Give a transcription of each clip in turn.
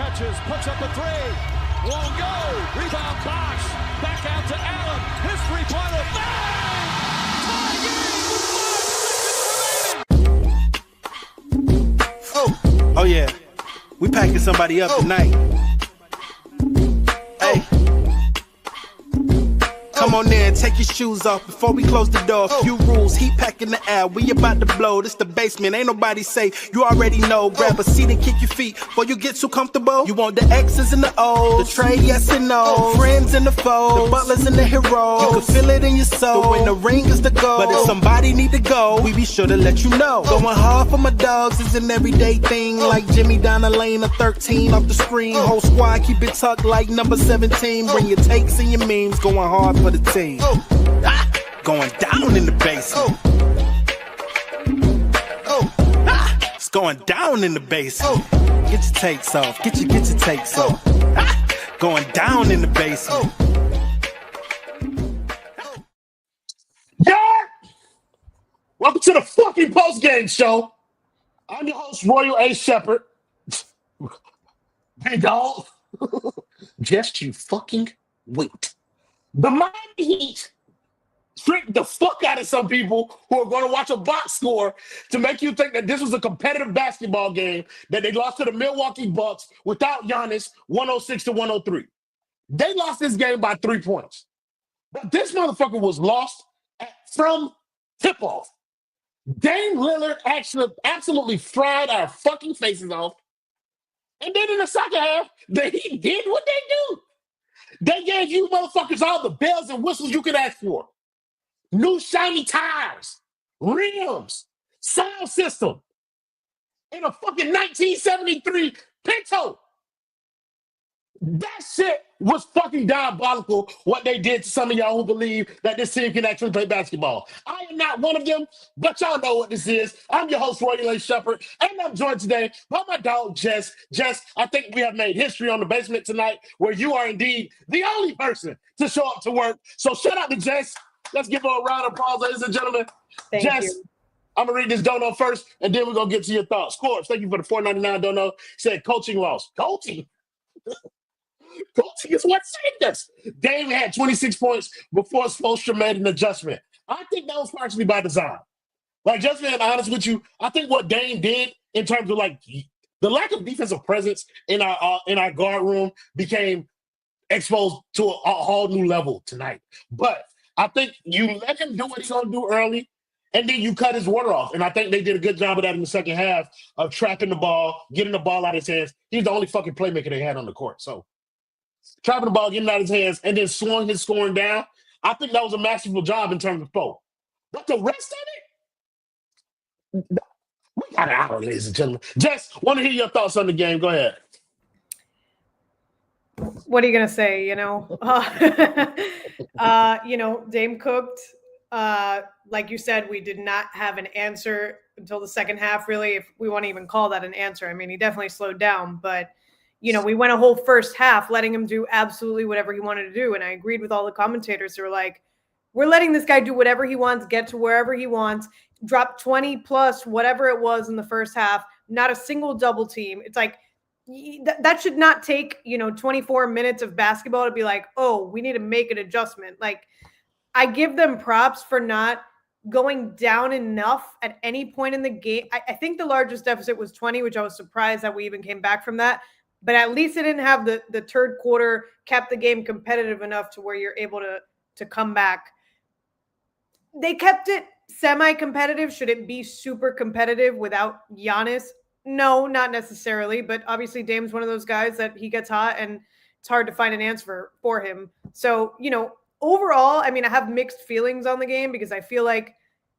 catches, puts up a three. Won't go. Rebound Bosh. Back out to Allen. His three-pointer. Bang! Tie game with 5 seconds remaining. Oh yeah. We packing somebody up tonight. Hey. Come on in, take your shoes off before we close the door. Few rules, heat pack in the air, we about to blow. This the basement, ain't nobody safe, you already know. Grab a seat and kick your feet before you get too comfortable. You want the X's and the O's, the trade, yes and no. Friends and the foes, the butlers and the heroes. You can feel it in your soul, but when the ring is the goal. But if somebody need to go, we be sure to let you know. Going hard for my dogs is an everyday thing. Like Jimmy down the lane of 13 off the screen. Whole squad keep it tucked like number 17. Bring your takes and your memes, going hard for the team. Going down in the basement. It's going down in the basement. Get your takes off. Get your takes off. Going down in the basement. Yeah! Welcome to the fucking postgame show. I'm your host, Royal A. Shepherd. Hey, dog. Just you fucking wait. The Miami Heat tricked the fuck out of some people who are going to watch a box score to make you think that this was a competitive basketball game, that they lost to the Milwaukee Bucks without Giannis, 106-103. They lost this game by 3 points. But this motherfucker was lost from tip-off. Dame Lillard actually absolutely fried our fucking faces off. And then in the second half, the Heat did what they do. They gave you motherfuckers all the bells and whistles you could ask for. New shiny tires, rims, sound system, and a fucking 1973 Pinto. That shit was fucking diabolical, what they did to some of y'all who believe that this team can actually play basketball. I am not one of them, but y'all know what this is. I'm your host, Roy Lee Shepherd, and I'm joined today by my dog, Jess. Jess, I think we have made history on the basement tonight, where you are indeed the only person to show up to work. So shout out to Jess. Let's give her a round of applause, ladies and gentlemen. Thank Jess, you. I'm going to read this dono first, and then we're going to get to your thoughts. Corbs, thank you for the $4.99 dono. Said coaching loss. Coaching? Coaching is what saved us. Dame had 26 points before Spoelstra made an adjustment. I think that was partially by design. Like, just being honest with you, I think what Dame did in terms of like the lack of defensive presence in our guard room became exposed to a whole new level tonight. But I think you let him do what he's going to do early, and then you cut his water off. And I think they did a good job of that in the second half of trapping the ball, getting the ball out of his hands. He's the only fucking playmaker they had on the court. So trapping the ball, getting it out of his hands, and then slowing his scoring down. I think that was a masterful job in terms of flow. But the rest of it, we got an hour, ladies and gentlemen. Jess, want to hear your thoughts on the game. Go ahead. What are you gonna say? Dame cooked. Like you said, we did not have an answer until the second half, really, if we want to even call that an answer. I mean, he definitely slowed down, but we went a whole first half letting him do absolutely whatever he wanted to do. And I agreed with all the commentators who were like, we're letting this guy do whatever he wants, get to wherever he wants, drop 20 plus whatever it was in the first half, not a single double team. It's like, that should not take, 24 minutes of basketball to be like, oh, we need to make an adjustment. Like, I give them props for not going down enough at any point in the game. I think the largest deficit was 20, which I was surprised that we even came back from that. But at least it didn't have the third quarter, kept the game competitive enough to where you're able to come back. They kept it semi-competitive. Should it be super competitive without Giannis? No, not necessarily. But obviously Dame's one of those guys that he gets hot and it's hard to find an answer for him. So, overall, I mean, I have mixed feelings on the game because I feel like,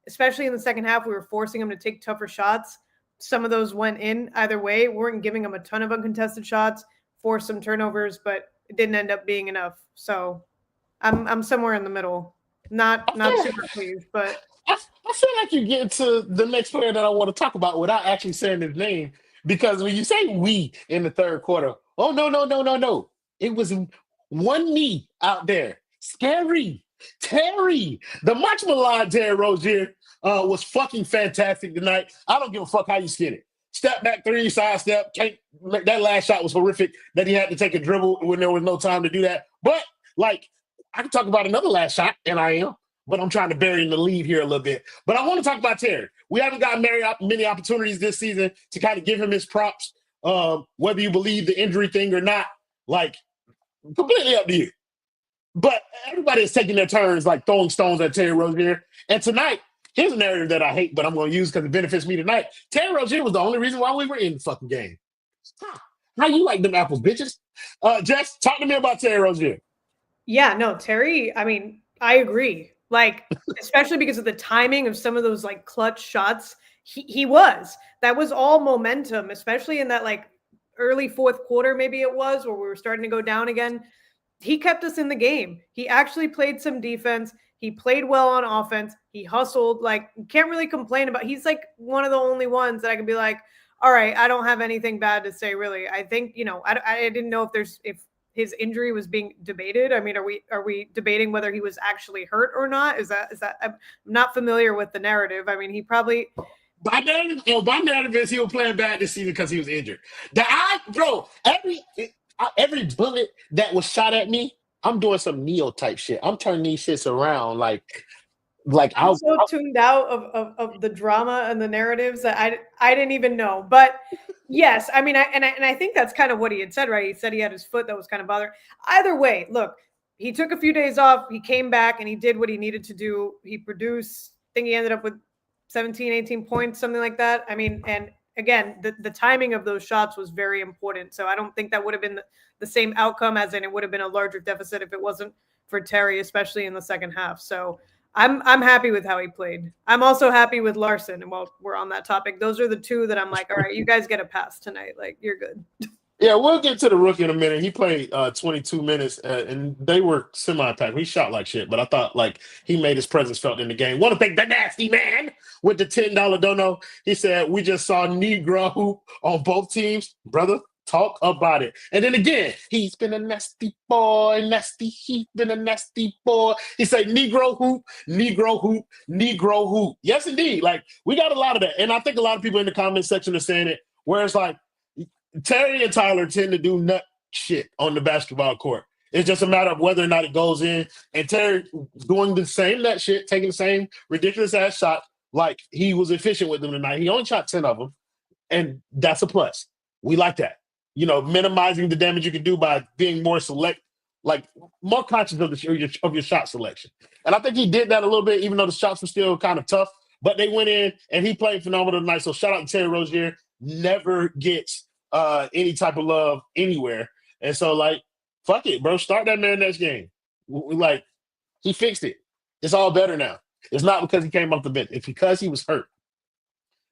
especially in the second half, we were forcing him to take tougher shots. Some of those went in either way. We weren't giving him a ton of uncontested shots, forced some turnovers, but it didn't end up being enough. So I'm somewhere in the middle. Not super pleased, but I feel like you get to the next player that I want to talk about without actually saying his name. Because when you say we in the third quarter, oh, no. It was one me out there. Scary. Terry. The much maligned Terry Rozier was fucking fantastic tonight. I don't give a fuck how you skin it. Step back three, side step. That last shot was horrific that he had to take a dribble when there was no time to do that. But, like, I can talk about another last shot, and I am. But I'm trying to bury in the lead here a little bit. But I want to talk about Terry. We haven't gotten many opportunities this season to kind of give him his props, whether you believe the injury thing or not. Like, completely up to you. But everybody is taking their turns, like throwing stones at Terry Rozier. And tonight, here's a narrative that I hate, but I'm going to use because it benefits me tonight. Terry Rozier was the only reason why we were in the fucking game. How you like them apples, bitches? Jess, talk to me about Terry Rozier. Yeah, no, Terry, I mean, I agree. Like, especially because of the timing of some of those like clutch shots, that was all momentum, especially in that like early fourth quarter, maybe it was, where we were starting to go down again. He kept us in the game. He actually played some defense. He played well on offense. He hustled. Like, can't really complain about. He's like one of the only ones that I can be like, all right, I don't have anything bad to say, really. I think, I didn't know if his injury was being debated. I mean, are we debating whether he was actually hurt or not? Is that I'm not familiar with the narrative. I mean, he probably. My narrative is he was playing bad this season because he was injured. Every bullet that was shot at me, I'm doing some Neo type shit. I'm turning these shits around like I'm so tuned out of the drama and the narratives that I didn't even know. But yes, I mean, I think that's kind of what he had said, right? He said he had his foot that was kind of bothering. Either way, look, he took a few days off. He came back and he did what he needed to do. He produced. I think he ended up with 17, 18 points, something like that. I mean, and again, the timing of those shots was very important. So I don't think that would have been the same outcome as in it would have been a larger deficit if it wasn't for Terry, especially in the second half. So I'm happy with how he played. I'm also happy with Larson. And while we're on that topic, those are the two that I'm like, all right, you guys get a pass tonight. Like, you're good. Yeah, we'll get to the rookie in a minute. He played 22 minutes, and they were semi-packed. He shot like shit, but I thought like he made his presence felt in the game. Want to thank the nasty man with the $10 dono. He said, we just saw Negro hoop on both teams. Brother, talk about it. And then again, he's been a nasty boy, he's been a nasty boy. He said, Negro hoop, Negro hoop, Negro hoop. Yes, indeed. Like, we got a lot of that. And I think a lot of people in the comment section are saying it, where it's like, Terry and Tyler tend to do nut shit on the basketball court. It's just a matter of whether or not it goes in. And Terry doing the same nut shit, taking the same ridiculous ass shot, like he was efficient with them tonight. He only shot 10 of them, and that's a plus. We like that. Minimizing the damage you can do by being more more conscious of your shot selection. And I think he did that a little bit, even though the shots were still kind of tough. But they went in, and he played phenomenal tonight. So shout out to Terry Rozier. Never gets any type of love anywhere. And so, like, fuck it, bro. Start that man next game. Like, he fixed it. It's all better now. It's not because he came off the bench. It's because he was hurt.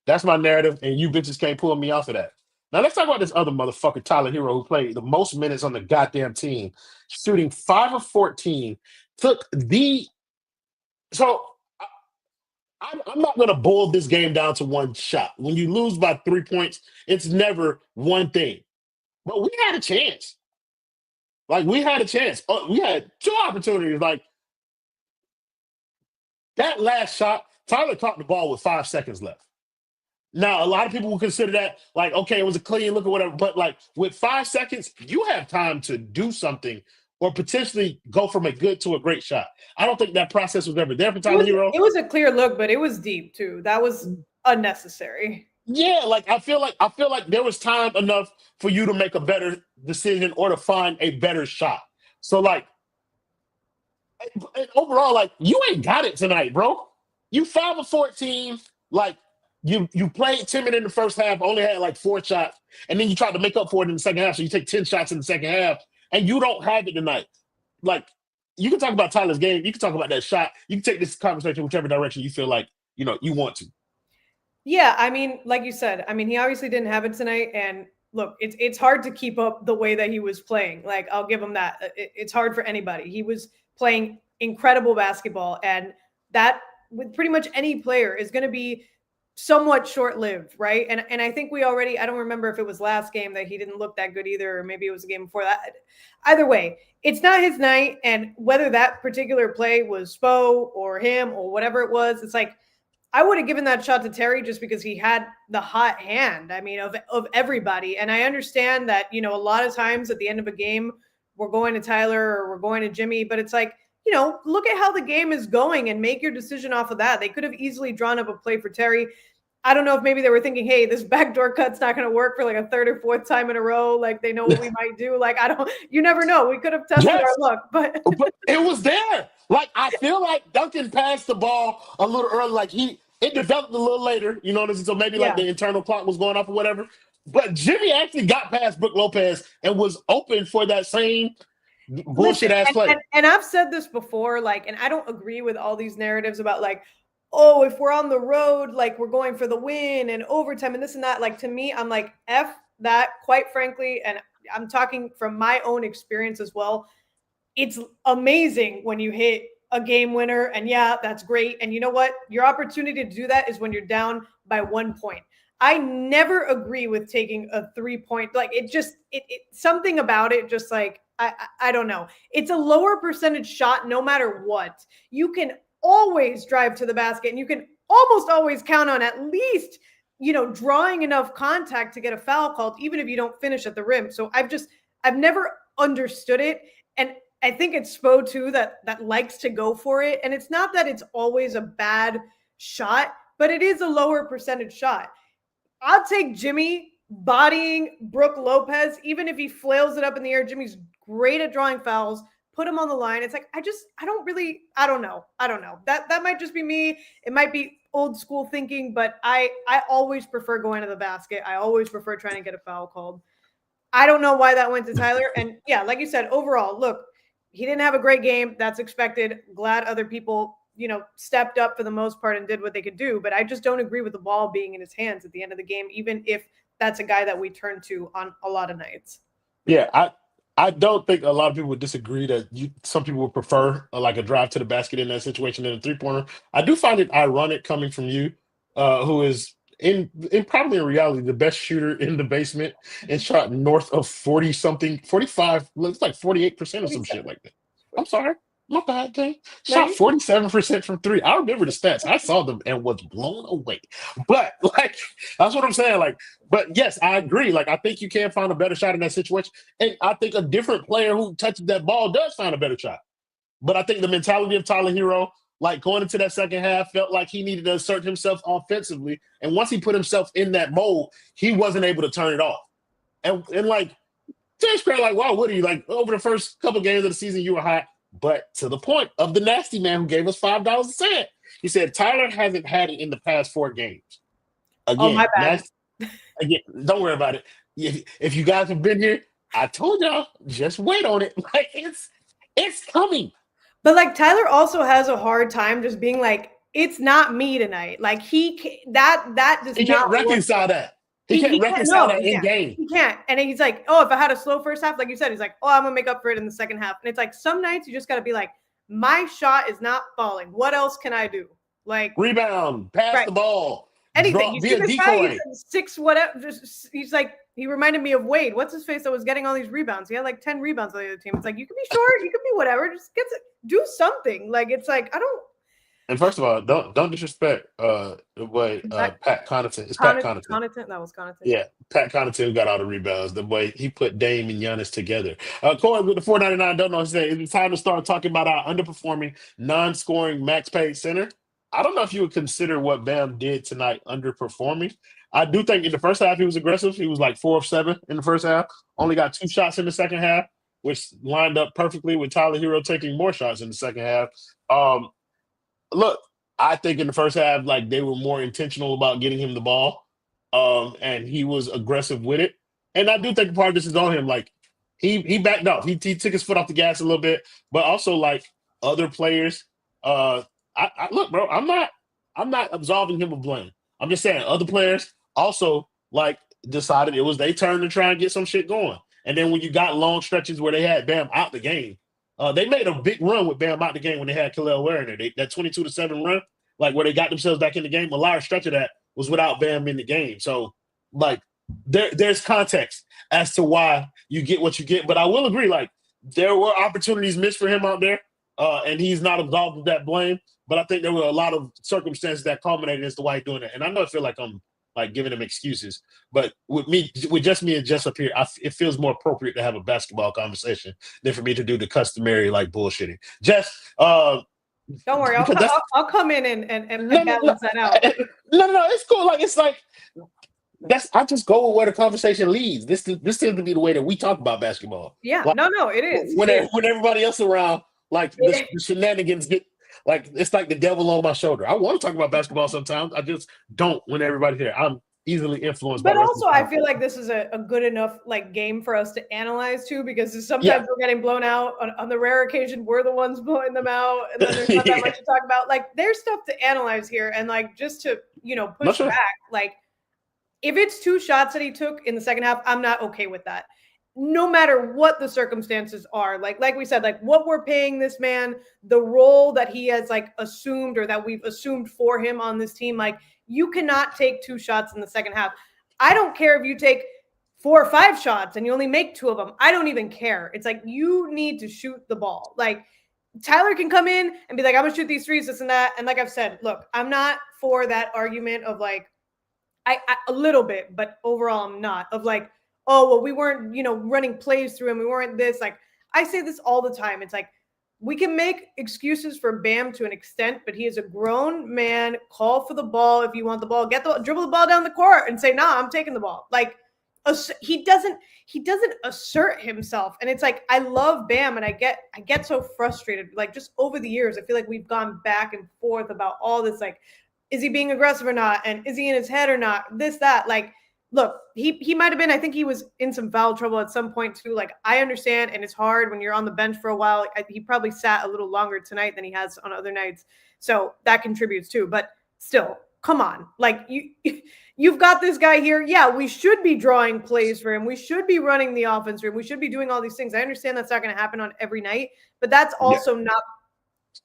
That's my narrative, and you bitches can't pull me off of that. Now, let's talk about this other motherfucker, Tyler Herro, who played the most minutes on the goddamn team, shooting 5 of 14, So, I'm not going to boil this game down to one shot. When you lose by 3 points, it's never one thing. But we had a chance. Like, we had a chance. We had 2 opportunities. Like, that last shot, Tyler caught the ball with 5 seconds left. Now, a lot of people will consider that, like, okay, it was a clean look or whatever. But, like, with 5 seconds, you have time to do something or potentially go from a good to a great shot. I don't think that process was ever there for Tyler Herro. It was a clear look, but it was deep too. That was unnecessary. Yeah, like I feel like there was time enough for you to make a better decision or to find a better shot. So, like, overall, like, you ain't got it tonight, bro. You 5 of 14, like you played timid in the first half, only had like 4 shots, and then you tried to make up for it in the second half. So you take 10 shots in the second half. And you don't have it tonight. Like, you can talk about Tyler's game. You can talk about that shot. You can take this conversation whichever direction you feel like, you want to. Yeah, I mean, like you said, I mean, he obviously didn't have it tonight. And look, it's hard to keep up the way that he was playing. Like, I'll give him that. It's hard for anybody. He was playing incredible basketball. And that, with pretty much any player, is going to be somewhat short-lived, right? And I think I don't remember if it was last game that he didn't look that good either, or maybe it was a game before that. Either way, it's not his night, and whether that particular play was Spo or him or whatever it was, it's like, I would have given that shot to Terry just because he had the hot hand. I mean, of everybody. And I understand that, a lot of times at the end of a game, we're going to Tyler or we're going to Jimmy, but it's like, look at how the game is going and make your decision off of that. They could have easily drawn up a play for Terry. I don't know if maybe they were thinking, hey, this backdoor cut's not going to work for like a third or fourth time in a row. Like they know what we might do. Like, you never know. We could have tested our luck, but it was there. Like, I feel like Duncan passed the ball a little early. Like it developed a little later, so maybe like the internal clock was going off or whatever. But Jimmy actually got past Brook Lopez and was open for that same bullshit ass play. And I've said this before, like, and I don't agree with all these narratives about like, oh, if we're on the road, like we're going for the win and overtime and this and that. Like, to me, I'm like, F that, quite frankly. And I'm talking from my own experience as well. It's amazing when you hit a game winner, and yeah, that's great. And you know what? Your opportunity to do that is when you're down by 1 point. I never agree with taking a 3-point. Like it something about it, just like, I don't know. It's a lower percentage shot no matter what. You can always drive to the basket and you can almost always count on at least, drawing enough contact to get a foul called, even if you don't finish at the rim. So I've never understood it. And I think it's Spo too that likes to go for it. And it's not that it's always a bad shot, but it is a lower percentage shot. I'll take Jimmy bodying Brook Lopez, even if he flails it up in the air. Jimmy's great at drawing fouls. Put him on the line. It's like, I don't know. That might just be me. It might be old school thinking, but I always prefer going to the basket. I always prefer trying to get a foul called. I don't know why that went to Tyler. And yeah, like you said, overall, look, he didn't have a great game. That's expected. Glad other people, stepped up for the most part and did what they could do. But I just don't agree with the ball being in his hands at the end of the game, even if that's a guy that we turn to on a lot of nights. Yeah, I don't think a lot of people would disagree that some people would prefer like a drive to the basket in that situation than a 3-pointer. I do find it ironic coming from you, who is in probably in reality the best shooter in the basement and shot north of 40-something, 45, looks like 48% or some shit like that. I'm sorry. My bad, Jay. Shot 47% from three. I remember the stats. I saw them and was blown away. But like, that's what I'm saying. Like, but yes, I agree. Like, I think you can find a better shot in that situation. And I think a different player who touches that ball does find a better shot. But I think the mentality of Tyler Herro, like going into that second half, felt like he needed to assert himself offensively. And once he put himself in that mold, he wasn't able to turn it off. And like, James Craig, like, why would he? Like, over the first couple games of the season, you were hot. But to the point of the nasty man who gave us $5 a cent, he said Tyler hasn't had it in the past 4 games. Again, my bad. Again, don't worry about it. If you guys have been here, I told y'all, just wait on it. Like it's coming. But like Tyler also has a hard time just being like, it's not me tonight. Like that does he not can't reconcile that. He can't reconcile that in game. He can't. And he's like, oh, if I had a slow first half, like you said, he's like, oh, I'm going to make up for it in the second half. And it's like, some nights you just got to be like, my shot is not falling. What else can I do? Like rebound, pass the ball. Anything. Be a decoy. 6, whatever. He's like, he reminded me of Wade. What's his face that was getting all these rebounds? He had like 10 rebounds on the other team. It's like, you can be short. You can be whatever. Just do something. Like, it's like, I don't. And first of all, don't disrespect the way Pat Connaughton. It's Pat Connaughton. That was Connaughton. Yeah, Pat Connaughton who got all the rebounds. The way he put Dame and Giannis together. Corey with the 499 don't know. He said it's time to start talking about our underperforming, non-scoring max paid center. I don't know if you would consider what Bam did tonight underperforming. I do think in the first half he was aggressive. He was like 4 of 7 in the first half. Only got 2 shots in the second half, which lined up perfectly with Tyler Herro taking more shots in the second half. Look, I think in the first half, like they were more intentional about getting him the ball, and he was aggressive with it. And I do think part of this is on him. Like he backed off. He took his foot off the gas a little bit, but also like other players. I look, bro. I'm not absolving him of blame. I'm just saying other players also like decided it was their turn to try and get some shit going. And then when you got long stretches where they had Bam out the game. They made a big run with Bam out the game when they had Khalil Ware in there. That 22-7 run, like where they got themselves back in the game, a large stretch of that was without Bam in the game. So, like, there's context as to why you get what you get. But I will agree, like, there were opportunities missed for him out there. and he's not absolved of that blame. But I think there were a lot of circumstances that culminated as to why he's doing it. And I know I feel like I'm like giving him excuses, but with just me and Jess up here, it feels more appropriate to have a basketball conversation than for me to do the customary like bullshitting. Jess, don't worry, I'll come in and balance that out. No, it's cool. Like it's like I just go with where the conversation leads. This tends to be the way that we talk about basketball. Yeah, like, no, it is. When everybody else around, like the shenanigans get. Like it's like the devil on my shoulder. I want to talk about basketball sometimes. I just don't when everybody's here. I'm easily influenced. But also, I feel like this is a good enough like game for us to analyze too, because sometimes we're getting blown out. On the rare occasion, we're the ones blowing them out, and then there's not that much to talk about. Like there's stuff to analyze here, and like just to push back. Like if it's 2 shots that he took in the second half, I'm not okay with that. No matter what the circumstances are, like we said, like what we're paying this man, the role that he has like assumed or that we've assumed for him on this team, like you cannot take 2 shots in the second half. I don't care if you take 4 or 5 shots and you only make 2 of them. I don't even care. It's like you need to shoot the ball. Like Tyler can come in and be like, I'm gonna shoot these threes, this and that. And like I've said, look, I'm not for that argument of like I a little bit, but overall I'm not of like, oh, well, we weren't, running plays through him. We weren't this. Like, I say this all the time. It's like, we can make excuses for Bam to an extent, but he is a grown man. Call for the ball if you want the ball. Dribble the ball down the court and say, nah, I'm taking the ball. Like, he doesn't assert himself. And it's like, I love Bam, and I get so frustrated. Like, just over the years, I feel like we've gone back and forth about all this. Like, is he being aggressive or not? And is he in his head or not? This, that, like, look, he might have been, I think he was in some foul trouble at some point too. Like, I understand, and it's hard when you're on the bench for a while. He probably sat a little longer tonight than he has on other nights. So that contributes too. But still, come on. Like, you've got this guy here. Yeah, we should be drawing plays for him. We should be running the offense for him. We should be doing all these things. I understand that's not going to happen on every night, but that's also not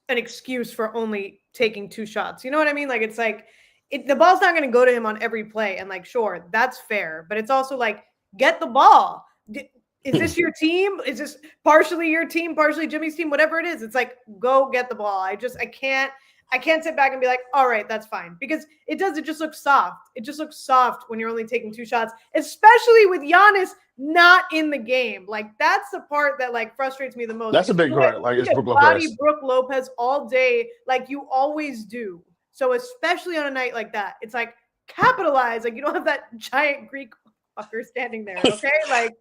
an excuse for only taking 2 shots. You know what I mean? Like, it's like, the ball's not going to go to him on every play. And like, sure, that's fair. But it's also like, get the ball. Is this your team? Is this partially your team, partially Jimmy's team, whatever it is? It's like, go get the ball. I can't sit back and be like, all right, that's fine. Because it just looks soft. It just looks soft when you're only taking 2 shots, especially with Giannis not in the game. Like, that's the part that like frustrates me the most. That's a big part. Like, it's Brook Lopez. Brook Lopez all day, like you always do. So especially on a night like that, it's like capitalize. Like you don't have that giant Greek fucker standing there. Okay, like.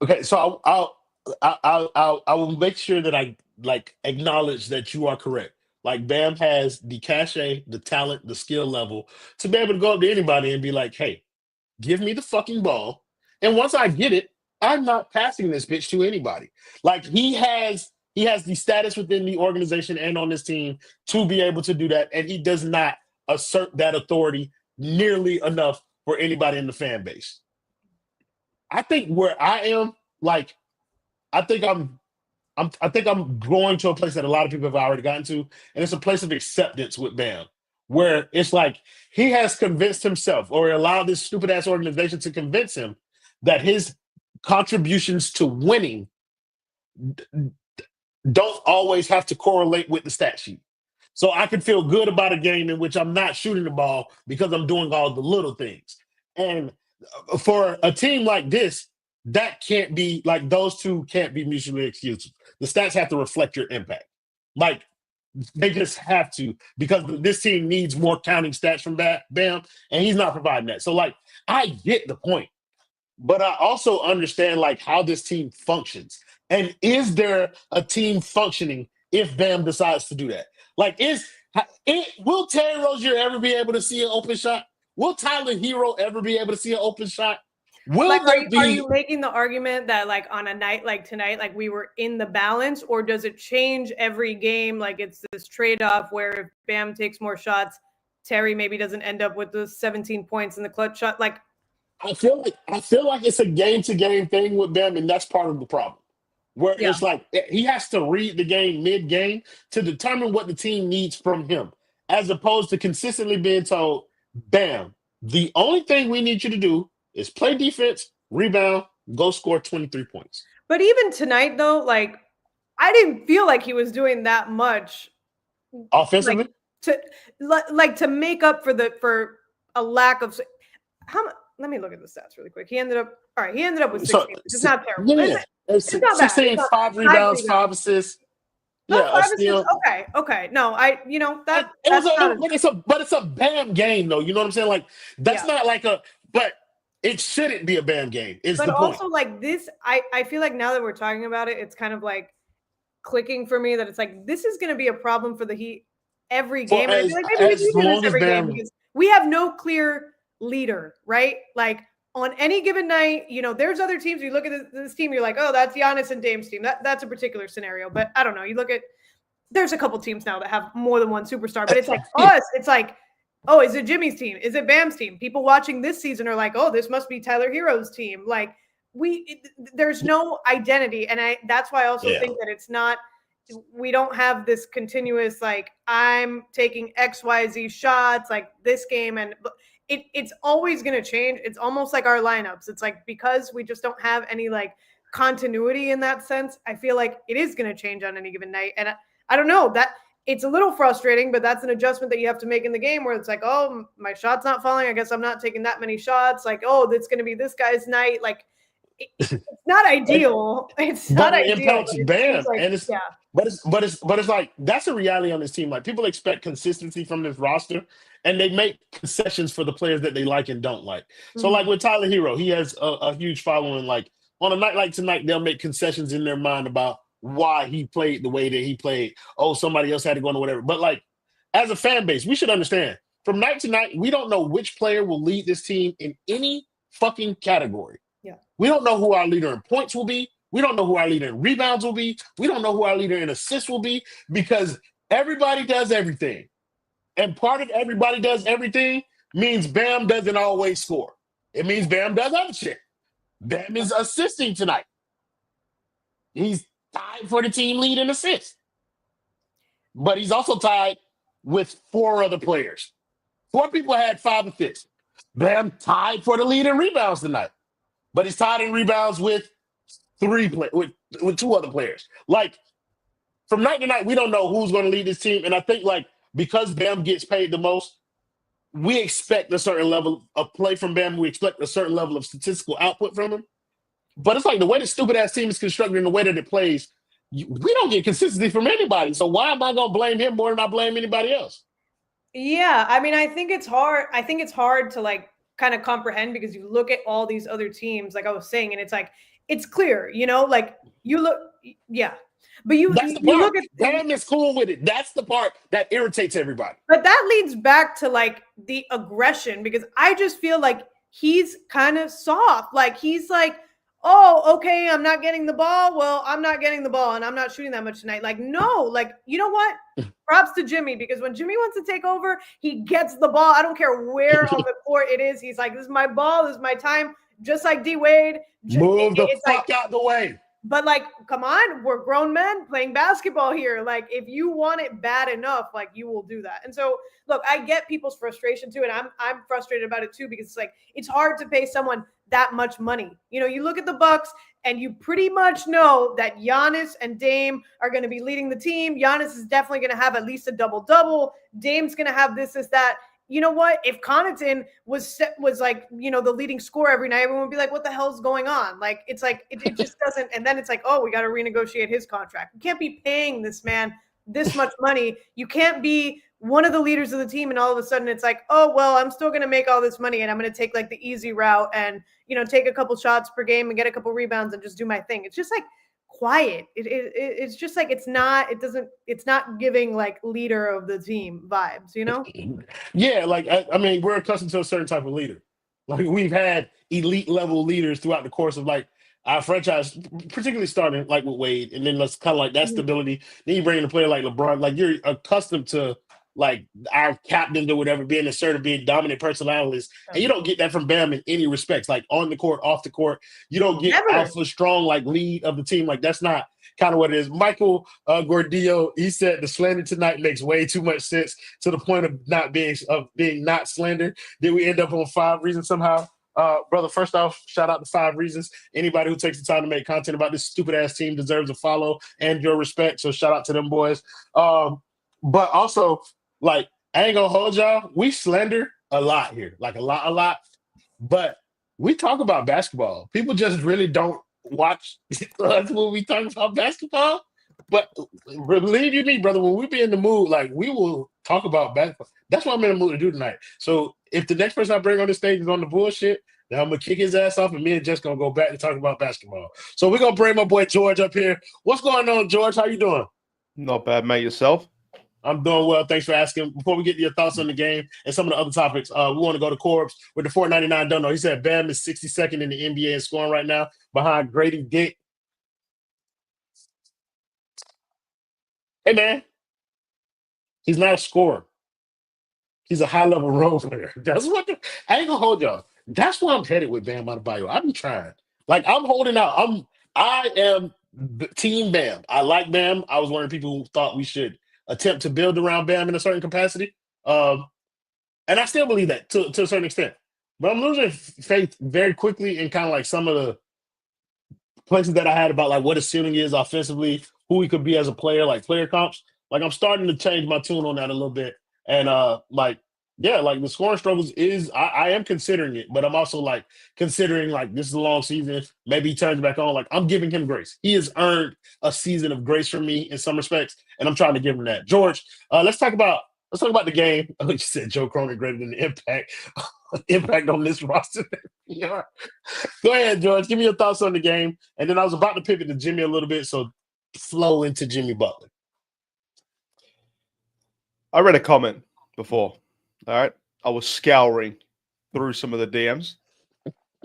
Okay, so I will make sure that I like acknowledge that you are correct. Like Bam has the cachet, the talent, the skill level to be able to go up to anybody and be like, "Hey, give me the fucking ball." And once I get it, I'm not passing this bitch to anybody. Like he has the status within the organization and on this team to be able to do that, and he does not assert that authority nearly enough for anybody in the fan base. I think where I am, like, I think I'm going to a place that a lot of people have already gotten to, and it's a place of acceptance with Bam, where it's like he has convinced himself or allowed this stupid ass organization to convince him that his contributions to winning don't always have to correlate with the stat sheet. So I can feel good about a game in which I'm not shooting the ball because I'm doing all the little things. And for a team like this, that can't be like those two can't be mutually exclusive. The stats have to reflect your impact. Like they just have to, because this team needs more counting stats from Bam, and he's not providing that. So like I get the point, but I also understand like how this team functions. And is there a team functioning if Bam decides to do that? Like, will Terry Rozier ever be able to see an open shot? Will Tyler Herro ever be able to see an open shot? Are you making the argument that, like, on a night like tonight, like we were in the balance, or does it change every game? Like, it's this trade-off where if Bam takes more shots, Terry maybe doesn't end up with the 17 points in the clutch shot. Like, I feel like it's a game-to-game thing with Bam, and that's part of the problem. Where it's like he has to read the game mid-game to determine what the team needs from him, as opposed to consistently being told, Bam, the only thing we need you to do is play defense, rebound, go score 23 points. But even tonight, though, like, I didn't feel like he was doing that much offensively. To make up for a lack of let me look at the stats really quick. He ended up with 16. It's not terrible. Yeah, it's not 16, bad. 5 rebounds, 5 assists. No, Yeah, 5 assists. Okay. No, but it's a Bam game though. You know what I'm saying? Like that's not like but it shouldn't be a Bam game. But also like this, I feel like now that we're talking about it, it's kind of like clicking for me that it's like this is going to be a problem for the Heat every game. As long as Bam, because we have no clear leader, right? Like on any given night, there's other teams. You look at this team, you're like, oh, that's Giannis and Dame's team. That's a particular scenario. But I don't know. You look at, there's a couple teams now that have more than one superstar. But it's like us. It's like, oh, is it Jimmy's team? Is it Bam's team? People watching this season are like, oh, this must be Tyler Herro's team. Like there's no identity. And that's why I also think that it's not, we don't have this continuous, like, I'm taking XYZ shots like this game. And it's always going to change. It's almost like our lineups. It's like, because we just don't have any like continuity in that sense, I feel like it is going to change on any given night. And I don't know, that it's a little frustrating, but that's an adjustment that you have to make in the game where it's like, oh, my shot's not falling. I guess I'm not taking that many shots. Like, oh, that's going to be this guy's night. Like, it's not ideal. It's not ideal. It impacts Bam. Like, but it's like, that's a reality on this team. Like, people expect consistency from this roster, and they make concessions for the players that they like and don't like. So, like with Tyler Herro, he has a huge following. Like, on a night like tonight, they'll make concessions in their mind about why he played the way that he played. Oh, somebody else had to go into whatever. But, like, as a fan base, we should understand, from night to night, we don't know which player will lead this team in any fucking category. Yeah. We don't know who our leader in points will be. We don't know who our leader in rebounds will be. We don't know who our leader in assists will be, because everybody does everything. And part of everybody does everything means Bam doesn't always score. It means Bam does other shit. Bam is assisting tonight. He's tied for the team lead in assists. But he's also tied with 4 other players. 4 people had 5 assists. Bam tied for the lead in rebounds tonight. But he's tied in rebounds with 2 other players. Like, from night to night, we don't know who's going to lead this team. And I think, like, because Bam gets paid the most, we expect a certain level of play from Bam. We expect a certain level of statistical output from him. But it's like the way the stupid-ass team is constructed and the way that it plays, we don't get consistency from anybody. So why am I going to blame him more than I blame anybody else? Yeah, I mean, I think it's hard. I think it's hard to, like, kind of comprehend, because you look at all these other teams, like I was saying, and it's like, it's clear, like you look, but you look at Bam is cool with it. That's the part that irritates everybody. But that leads back to like the aggression, because I just feel like he's kind of soft. Like he's like, oh, okay, I'm not getting the ball. Well, I'm not getting the ball and I'm not shooting that much tonight. Like, no, like, you know what? Props to Jimmy, because when Jimmy wants to take over, he gets the ball. I don't care where on the court it is. He's like, this is my ball. This is my time. Just like D Wade. Move the fuck out the way. But like, come on, we're grown men playing basketball here. Like, if you want it bad enough, like you will do that. And so, look, I get people's frustration too, and I'm frustrated about it too, because it's like it's hard to pay someone that much money. You look at the Bucks, and you pretty much know that Giannis and Dame are going to be leading the team. Giannis is definitely going to have at least a double-double. Dame's going to have this, that. You know what? If Connaughton was like, the leading scorer every night, everyone would be like, what the hell's going on? Like, it's like, it just doesn't. And then it's like, oh, we got to renegotiate his contract. You can't be paying this man this much money. You can't be one of the leaders of the team. And all of a sudden it's like, oh, well, I'm still going to make all this money and I'm going to take like the easy route and, take a couple shots per game and get a couple rebounds and just do my thing. It's just like quiet. It's just like, it's not giving like leader of the team vibes, Yeah. Like, I mean, we're accustomed to a certain type of leader. Like we've had elite level leaders throughout the course of like our franchise, particularly starting like with Wade. And then let's kind of like that stability. Then you bring in a player like LeBron, like you're accustomed to like our captains or whatever, being assertive, being dominant personalities. And you don't get that from Bam in any respects, like on the court, off the court. You don't get alpha strong, like lead of the team. Like that's not kind of what it is. Michael Gordillo, he said the slander tonight makes way too much sense to the point of being not slander. Did we end up on 5 reasons somehow? Brother, first off, shout out to 5 Reasons. Anybody who takes the time to make content about this stupid-ass team deserves a follow and your respect, so shout out to them boys. But also, like, I ain't gonna hold y'all. We slander a lot here, like a lot. But we talk about basketball. People just really don't watch us when we talk about basketball. But believe you me, brother, when we be in the mood, like, we will talk about basketball. That's what I'm in the mood to do tonight. So if the next person I bring on the stage is on the bullshit, then I'm gonna kick his ass off, and me and Jess gonna go back to talk about basketball. So we're gonna bring my boy George up here. What's going on, George? How you doing? Not bad, mate. Yourself? I'm doing well. Thanks for asking. Before we get to your thoughts on the game and some of the other topics, we want to go to Corbs with the 499 don't know. He said Bam is 62nd in the NBA in scoring right now behind Grady Dick. Hey, man. He's not a scorer. He's a high-level role player. That's what I ain't gonna hold y'all. That's where I'm headed with Bam Adebayo. I be trying. Like, I'm holding out. I am Team Bam. I like Bam. I was one of the people who thought we should attempt to build around Bam in a certain capacity. And I still believe that to a certain extent. But I'm losing faith very quickly in kind of like some of the places that I had about like what his ceiling is offensively, who he could be as a player, like player comps. Like, I'm starting to change my tune on that a little bit. And like the scoring struggles I am considering it, but I'm also like considering like this is a long season. Maybe he turns back on. Like, I'm giving him grace. He has earned a season of grace from me in some respects, and I'm trying to give him that. George, let's talk about the game. You said Joe Cronin greater than the impact on this roster. Yeah. Go ahead, George. Give me your thoughts on the game, and then I was about to pivot to Jimmy a little bit, so flow into Jimmy Butler. I read a comment before. All right. I was scouring through some of the DMs.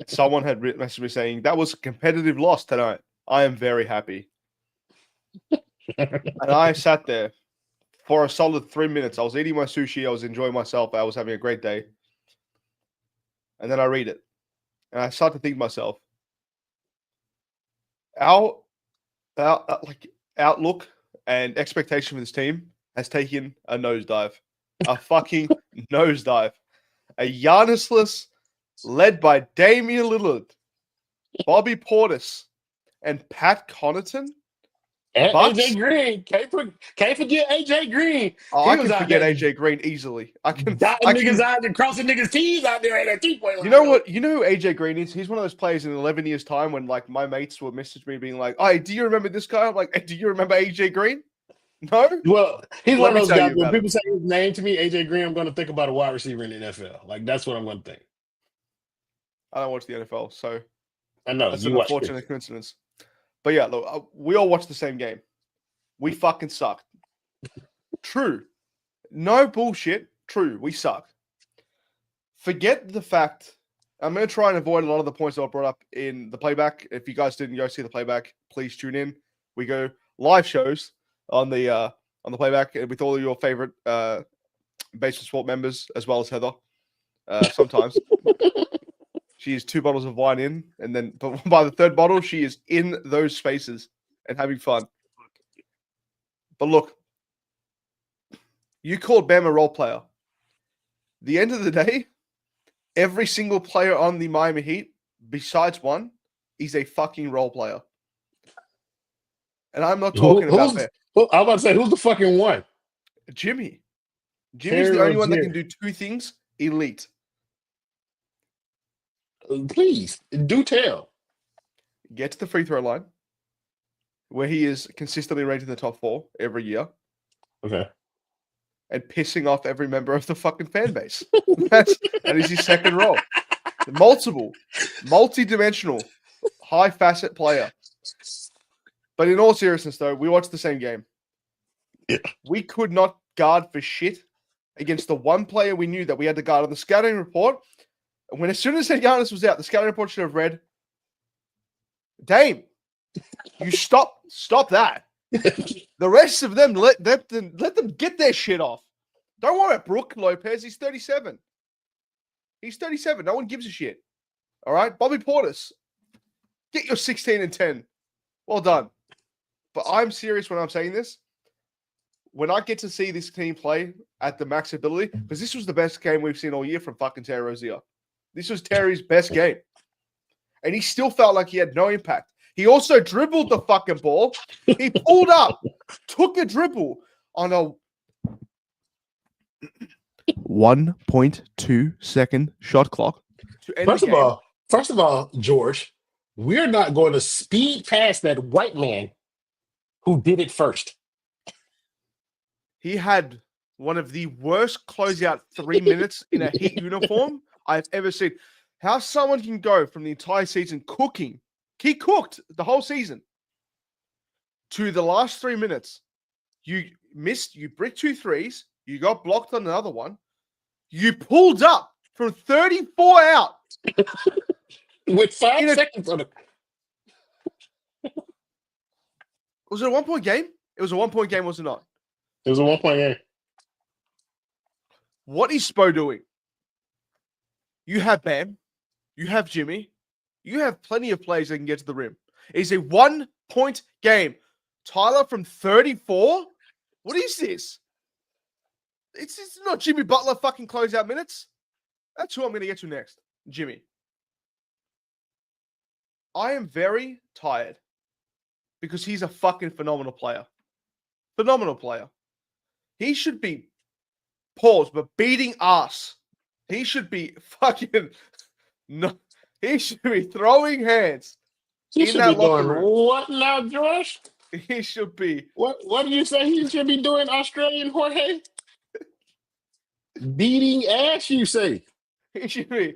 Someone had messaged me saying, that was a competitive loss tonight. I am very happy. And I sat there for a solid 3 minutes. I was eating my sushi. I was enjoying myself. I was having a great day. And then I read it. And I start to think to myself, our outlook and expectation for this team has taken a nosedive. A fucking nosedive. A Giannis-less, led by Damian Lillard, Bobby Portis, and Pat Connaughton. And AJ Green. Can't forget AJ Green. Oh, I can forget AJ Green easily. I can niggas out and crossing niggas' T's out there at that 3-point line. You know what? You know who AJ Green is? He's one of those players in 11 years' time when like my mates will message me being like, "Hey, do you remember this guy?" I'm like, "Hey, do you remember AJ Green?" No? Well, he's one of those guys when people say his name to me, AJ Green, I'm going to think about a wide receiver in the NFL. Like, that's what I'm going to think. I don't watch the NFL, so I know. That's an unfortunate coincidence. But yeah, look, we all watched the same game. We fucking sucked. True. No bullshit. True. We suck. Forget the fact. I'm going to try and avoid a lot of the points that I brought up in the playback. If you guys didn't go see the playback, please tune in. We go live shows on the playback with all of your favorite Basement Sport members, as well as Heather. Sometimes she is 2 bottles of wine in, and then by the 3rd bottle, she is in those spaces and having fun. But look, you called Bam a role player. The end of the day, every single player on the Miami Heat, besides one, is a fucking role player. And I'm not talking about that. I'm about to say, who's the fucking one? Jimmy. Jimmy's the only one that can do 2 things elite. Please, do tell. Get to the free throw line, where he is consistently ranked in the top 4 every year. Okay. And pissing off every member of the fucking fan base. That is his second role. Multi-dimensional, high-facet player. But in all seriousness, though, we watched the same game. Yeah. We could not guard for shit against the one player we knew that we had to guard on the scouting report. And as soon as Giannis was out, the scouting report should have read, Dame, you stop that. The rest of them, let them get their shit off. Don't worry about Brook Lopez. He's 37. He's 37. No one gives a shit. All right? Bobby Portis, get your 16 and 10. Well done. But I'm serious when I'm saying this. When I get to see this team play at the max ability, because this was the best game we've seen all year from fucking Terry Rozier. This was Terry's best game. And he still felt like he had no impact. He also dribbled the fucking ball. He pulled up, took a dribble on a 1.2 second shot clock to end the game. First of all, George, we're not going to speed past that white man who did it first. He had one of the worst closeout 3 minutes in a Heat uniform I've ever seen. How someone can go from the entire season cooking, he cooked the whole season, to the last 3 minutes. You bricked 2 threes, you got blocked on another one, you pulled up from 34 out. With 5 seconds on it. Was it a 1 point game? It was a 1 point game, was it not? It was a 1 point game. What is Spo doing? You have Bam. You have Jimmy. You have plenty of players that can get to the rim. It's a 1 point game. Tyler from 34? What is this? It's not Jimmy Butler fucking closeout minutes. That's who I'm going to get to next. Jimmy. I am very tired because he's a fucking phenomenal player. Phenomenal player. He should be paused, but beating ass. He should be fucking no. He should be throwing hands. He in should that be locker doing room. what now, Josh? He should be. What do you say he should be doing, Australian Jorge? Beating ass, you say? He should be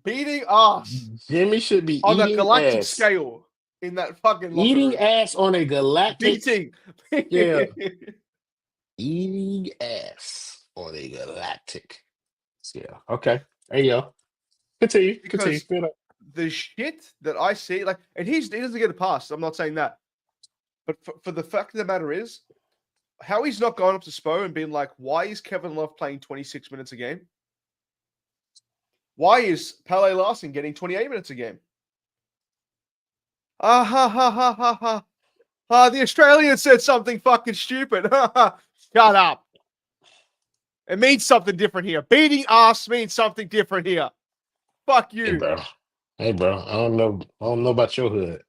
beating ass Jimmy should be on eating a galactic ass. scale in that fucking locker Eating room. ass on a galactic. Beating. Yeah. Eating ass on a galactic. Yeah. Okay. There you go. Continue. Because Continue. the shit that I see, like, and he doesn't get a pass. I'm not saying that. But for the fact of the matter is, how he's not going up to Spo and being like, why is Kevin Love playing 26 minutes a game? Why is Pele Larson getting 28 minutes a game? Ha ha ha. The Australian said something fucking stupid. Shut up. It means something different here. Beating ass means something different here. Fuck you. Hey, bro. I don't know about your hood.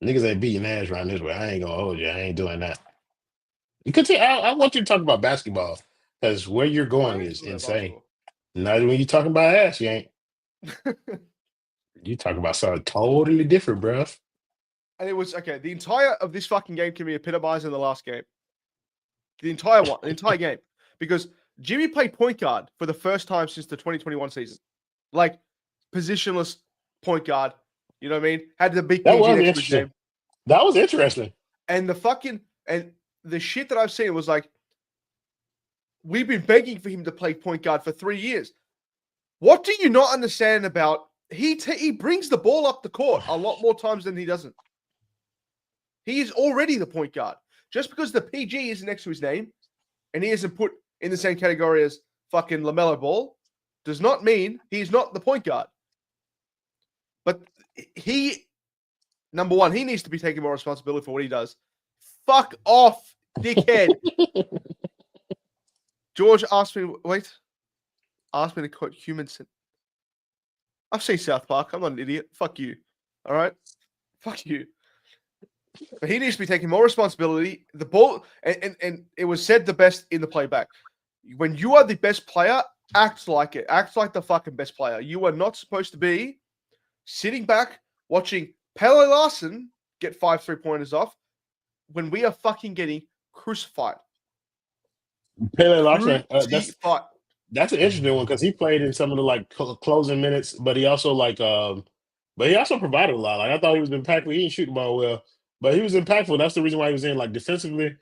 Niggas ain't beating ass around this way. I ain't gonna hold you. I ain't doing that. You continue. I want you to talk about basketball because where you're going is insane. Not when you talking about ass, you ain't. You talking about something totally different, bro. And it was okay. The entire of this fucking game can be epitomized in the last game. The entire game, because Jimmy played point guard for the first time since the 2021 season, like positionless point guard. You know what I mean? Had the big that PG was next to his interesting. name. That was interesting. And the shit that I've seen was like, we've been begging for him to play point guard for 3 years. What do you not understand about he brings the ball up the court a lot more times than he doesn't. He is already the point guard. Just because the PG is next to his name and he isn't put in the same category as fucking LaMelo Ball does not mean he's not the point guard. But number one, he needs to be taking more responsibility for what he does. Fuck off, dickhead. George asked me to quote human sin. I've seen South Park. I'm not an idiot. Fuck you. All right? Fuck you. But he needs to be taking more responsibility. The ball, and it was said the best in the playback. When you are the best player, act like it. Act like the fucking best player. You are not supposed to be sitting back watching Pele Larson get 5 3-pointers off when we are fucking getting crucified. Pele Larson, that's an interesting one because he played in some of the closing minutes, but he also provided a lot. Like I thought he was impactful. He didn't shoot the ball well, but he was impactful. That's the reason why he was in. Like defensively,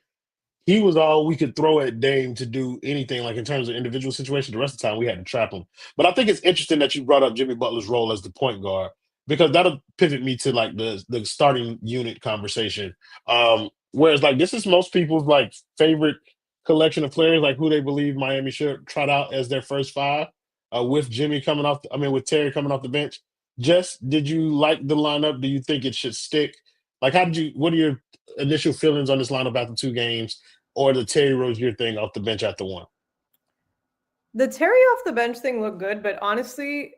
he was all we could throw at Dame to do anything. Like in terms of individual situations, the rest of the time we had to trap him. But I think it's interesting that you brought up Jimmy Butler's role as the point guard because that'll pivot me to like the starting unit conversation. Whereas like this is most people's like favorite collection of players, like who they believe Miami should trot out as their first 5, with Jimmy with Terry coming off the bench. Jess, did you like the lineup? Do you think it should stick? Like, what are your initial feelings on this lineup after 2 games, or the Terry Rozier thing off the bench after 1? The Terry off the bench thing looked good, but honestly,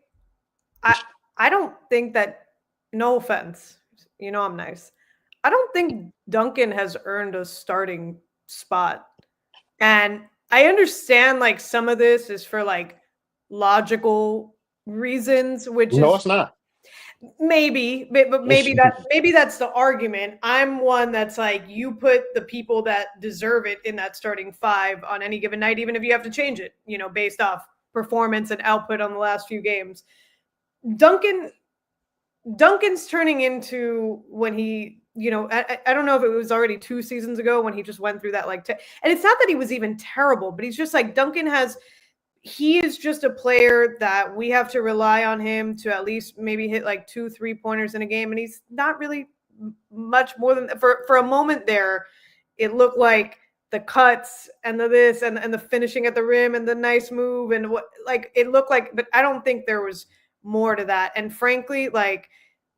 I don't think that, no offense, I'm nice. I don't think Duncan has earned a starting spot. And I understand like some of this is for like logical reasons, which No, is it's not. maybe, but maybe that's the argument. I'm one that's like, you put the people that deserve it in that starting five on any given night, even if you have to change it, based off performance and output on the last few games. Duncan's turning into when he, I don't know if it was already 2 seasons ago when he just went through that and it's not that he was even terrible, but he's just like he is just a player that we have to rely on him to at least maybe hit like 2 3-pointers in a game. And he's not really much more than for a moment there. It looked like the cuts and the this and the finishing at the rim and the nice move and what, like, it looked like, but I don't think there was more to that. And frankly, like,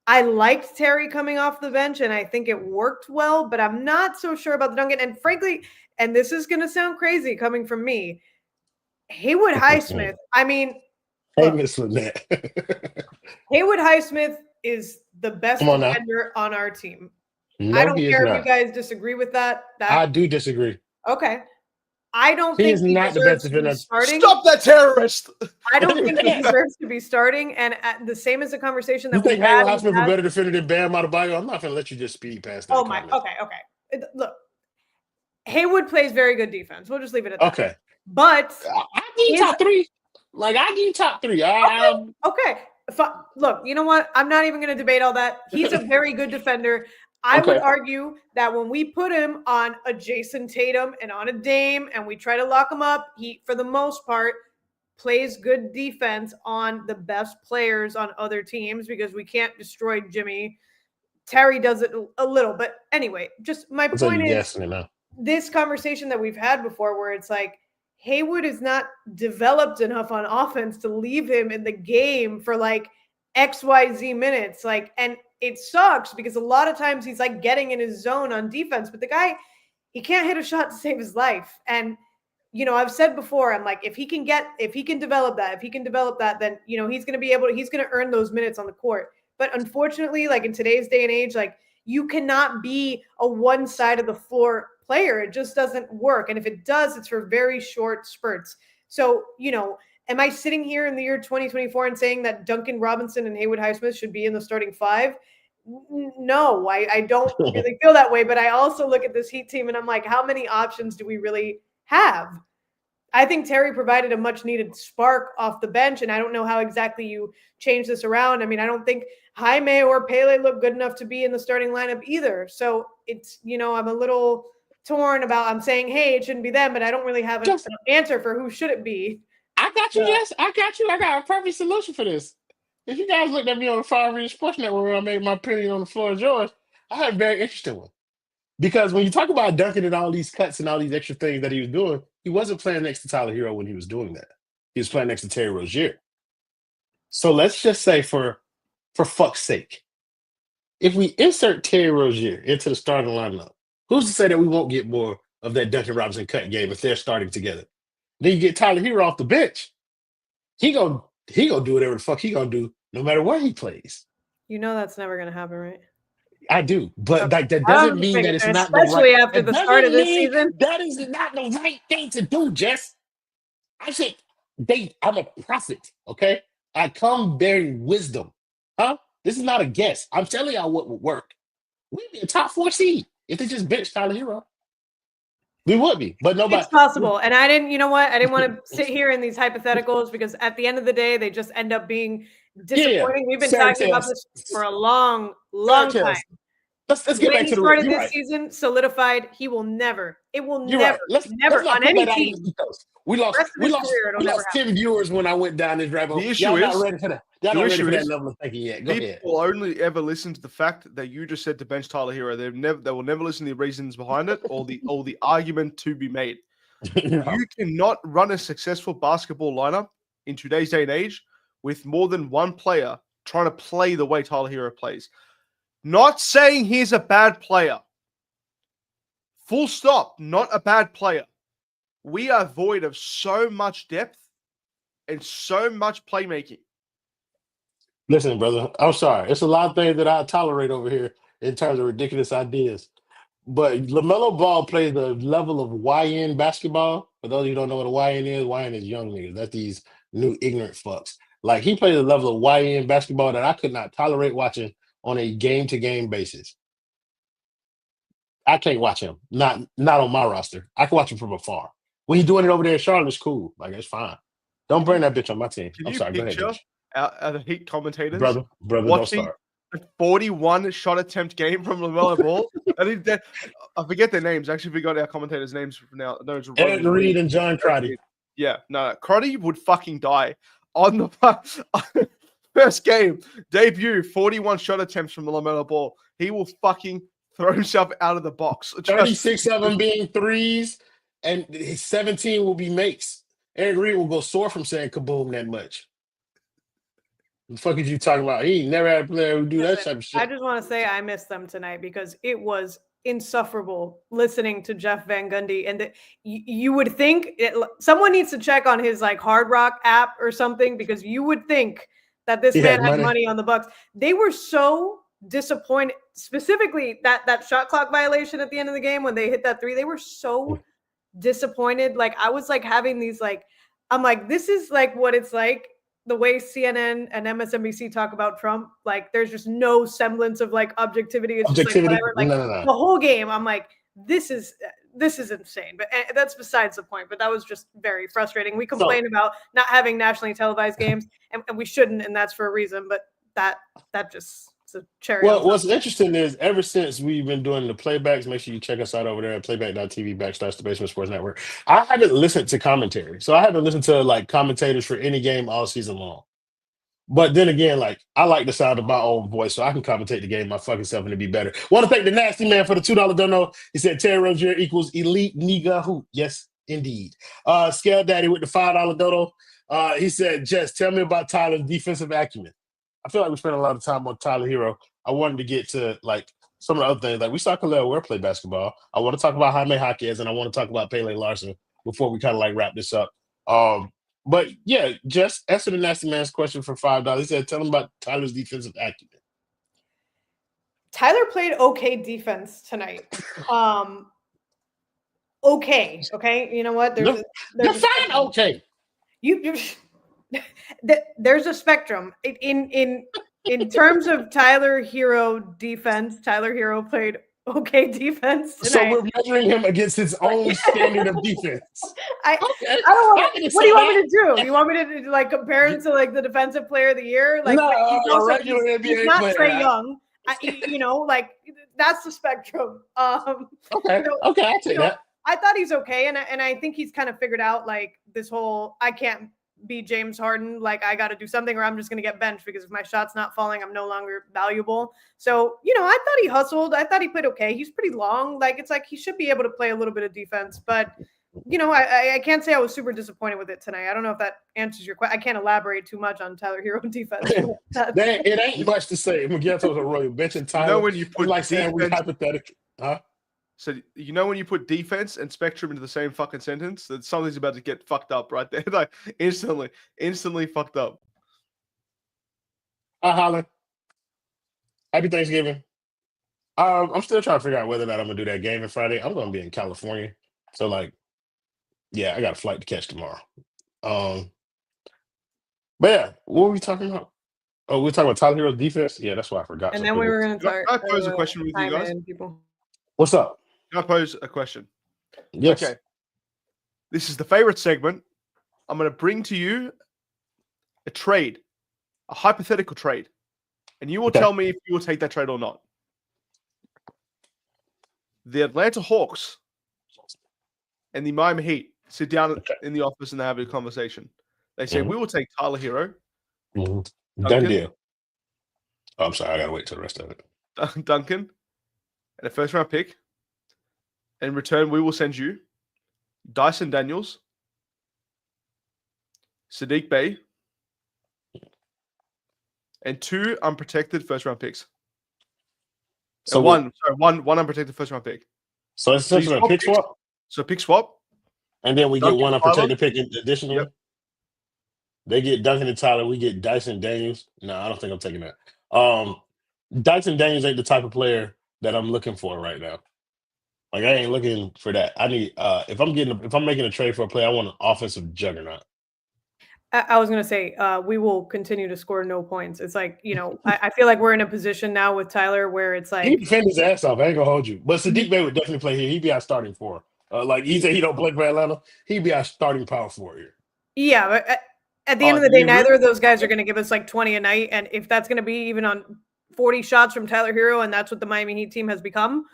I liked Terry coming off the bench and I think it worked well, but I'm not so sure about the Duncan. And frankly, and this is going to sound crazy coming from me, Haywood Highsmith. I mean, look, Haywood Highsmith is the best defender on our team. No, I don't care if not. you guys disagree with that. I do disagree. Okay. I don't he think is he not the deserves best to be defender. starting. Stop that terrorist! I don't think he deserves to be starting. And the same as the conversation that you think Haywood Highsmith a better defender than Bam Adebayo? I'm not going to let you just speed past that. Oh my. Okay. Look, Haywood plays very good defense. We'll just leave it at that. Okay. But I give you top 3. Like, I give you top 3. Okay. Look, you know what? I'm not even going to debate all that. He's a very good defender. I would argue that when we put him on a Jason Tatum and on a Dame and we try to lock him up, he, for the most part, plays good defense on the best players on other teams because we can't destroy Jimmy. Terry does it a little. But anyway, just my point is this conversation that we've had before where it's like, Haywood is not developed enough on offense to leave him in the game for like XYZ minutes. Like, and it sucks because a lot of times he's like getting in his zone on defense, but the guy, he can't hit a shot to save his life. And, I've said before, I'm like, if he can develop that, then, he's going to earn those minutes on the court. But unfortunately, like in today's day and age, like you cannot be a one side of the floor player. It just doesn't work. And if it does, it's for very short spurts. So, am I sitting here in the year 2024 and saying that Duncan Robinson and Haywood Highsmith should be in the starting 5? No, I don't really feel that way. But I also look at this Heat team and I'm like, how many options do we really have? I think Terry provided a much needed spark off the bench. And I don't know how exactly you change this around. I mean, I don't think Jaime or Pele look good enough to be in the starting lineup either. So it's, I'm a little torn about, I'm saying, hey, it shouldn't be them, but I don't really have an answer for who should it be. I got you, Jess. I got you. I got a perfect solution for this. If you guys looked at me on the Fire Reading Sports Network when I made my opinion on the floor of yours, I had a very interesting one. Because when you talk about Duncan and all these cuts and all these extra things that he was doing, he wasn't playing next to Tyler Herro when he was doing that. He was playing next to Terry Rozier. So let's just say for fuck's sake, if we insert Terry Rozier into the starting lineup, who's to say that we won't get more of that Duncan Robinson cut game if they're starting together? Then you get Tyler Herro off the bench. He gonna do whatever the fuck he gonna do, no matter where he plays. That's never gonna happen, right? I do, but like that doesn't mean that it's not especially after the start of this season. That is not the right thing to do, Jess. I said, I'm a prophet, okay? I come bearing wisdom, huh? This is not a guess. I'm telling y'all what would work. We'd be a top 4 seed if they just benched Tyler Herro. We would be, but nobody. It's possible, and I didn't. You know what? I didn't want to sit here in these hypotheticals because at the end of the day, they just end up being disappointing. We've been talking about this for a long time. Let's get back to the started this season, solidified. He will never. It will never on any team. We lost 10 viewers when I went down this rabbit hole. The issue Y'all is, not ready for that. Y'all not ready for that level of thinking yet. Go ahead. People will only ever listen to the fact that you just said to bench Tyler Herro. They will never listen to the reasons behind it or the argument to be made. You cannot run a successful basketball lineup in today's day and age with more than one player trying to play the way Tyler Herro plays. Not saying he's a bad player. Full stop. Not a bad player. We are void of so much depth and so much playmaking. Listen, brother, I'm sorry. It's a lot of things that I tolerate over here in terms of ridiculous ideas. But LaMelo Ball plays a level of YN basketball. For those of you who don't know what a YN is young niggas. That's these new ignorant fucks. Like he plays a level of YN basketball that I could not tolerate watching on a game-to-game basis. I can't watch him. Not on my roster. I can watch him from afar. When he's doing it over there in Charlotte, it's cool. Like it's fine. Don't bring that bitch on my team. Can I'm you sorry. Go ahead, picture bitch. the Heat commentators Brother, don't watching start. a 41 shot attempt game from LaMelo Ball? I forget their names. I actually forgot our commentators' names from now. No, it's Ed Reed and John Crotty. Yeah, no, Crotty would fucking die on the first game debut. 41 shot attempts from LaMelo Ball. He will fucking throw himself out of the box. 36 of them being threes, and 17 will be makes. Eric Reed will go sore from saying kaboom that much. The fuck is you talking about? He ain't never had a player who do that type of shit. I just want to say I missed them tonight because it was insufferable listening to Jeff Van Gundy. And you would think someone needs to check on his like Hard Rock app or something, because you would think that this man had money on the Bucks. They were so disappointed, specifically that shot clock violation at the end of the game when they hit that three. They were so disappointed. Like I was like having these like, I'm like, this is like what it's like the way CNN and MSNBC talk about Trump. Like there's just no semblance of like objectivity. It's just like whatever. Like no. The whole game, I'm like, this is insane. But that's besides the point. But that was just very frustrating. We complain about not having nationally televised games, and we shouldn't, and that's for a reason. But that just it's a cherry. Well, what's interesting is ever since we've been doing the playbacks, make sure you check us out over there at playback.tv/the Basement Sports Network. I haven't listened to commentary. So I haven't listened to like commentators for any game all season long. But then again, like I like the sound of my own voice, so I can commentate the game my fucking self and to be better. Want to thank the Nasty Man for the $2 dono. He said Terry Rozier equals elite nigga hoop. Yes, indeed. Scale Daddy with the $5 dono. He said, Jess, tell me about Tyler's defensive acumen. I feel like we spent a lot of time on Tyler Herro. I wanted to get to like some of the other things. Like we saw Khalil Ware play basketball. I want to talk about Jaime Jaquez, and I want to talk about Pele Larson before we kind of like wrap this up. But yeah, just answer the Nasty Man's question for $5. He said, tell him about Tyler's defensive acumen. Tyler played okay defense tonight. Okay. You know what? You're fine. Okay. There's a spectrum in terms of Tyler Herro defense. Tyler Herro played okay defense tonight. So we're measuring him against his own standard of defense. I don't want. What do you want me to do? You want me to like compare him to like the defentive player of the year? Like no, a regular NBA he's not player. Trae Young. Like that's the spectrum. Okay, I'll take that. I thought he's okay, and I think he's kind of figured out like this whole I can't be James Harden, like I got to do something or I'm just going to get benched because if my shot's not falling, I'm no longer valuable. So, I thought he hustled. I thought he played okay. He's pretty long. Like, it's like he should be able to play a little bit of defense, but I can't say I was super disappointed with it tonight. I don't know if that answers your question. I can't elaborate too much on Tyler Herro defense. It ain't much to say. Miguel's a royal bench and Tyler. When you put like saying we hypothetical, huh? So when you put defense and spectrum into the same fucking sentence, that something's about to get fucked up right there. Like instantly fucked up. Holler. Happy Thanksgiving. I'm still trying to figure out whether or not I'm gonna do that game on Friday. I'm gonna be in California. So like, yeah, I got a flight to catch tomorrow. But yeah, what were we talking about? Oh, we were talking about Tyler Herro's defense. Yeah, that's why I forgot. And then we were gonna talk. Can I pose a question with you guys? What's up? Can I pose a question? Yes. Okay. This is the favorite segment. I'm going to bring to you a trade, a hypothetical trade, and you will tell me if you will take that trade or not. The Atlanta Hawks and the Miami Heat sit down in the office and they have a conversation. They say, we will take Tyler Herro. Done deal. Oh, I'm sorry. I got to wait till the rest of it. Duncan and a first-round pick. In return, we will send you Dyson Daniels, Sadiq Bey, and 2 unprotected first-round picks. So one unprotected first-round pick. So it's essentially a pick swap? So pick swap. And then we get one unprotected pick additionally? Yep. They get Duncan and Tyler. We get Dyson Daniels. No, I don't think I'm taking that. Dyson Daniels ain't the type of player that I'm looking for right now. Like I ain't looking for that. I need if I'm making a trade for a player, I want an offensive juggernaut. I was going to say, we will continue to score no points. It's like, I feel like we're in a position now with Tyler where it's He like, defend his ass off. I ain't gonna hold you. But Sadiq Bey would definitely play here. He'd be our starting four. Like he said, he don't play for Atlanta. He'd be our starting power forward here. yeah, but at the end of the day, neither of those guys are going to give us like 20 a night. And if that's going to be even on 40 shots from Tyler Herro, and that's what the Miami Heat team has become,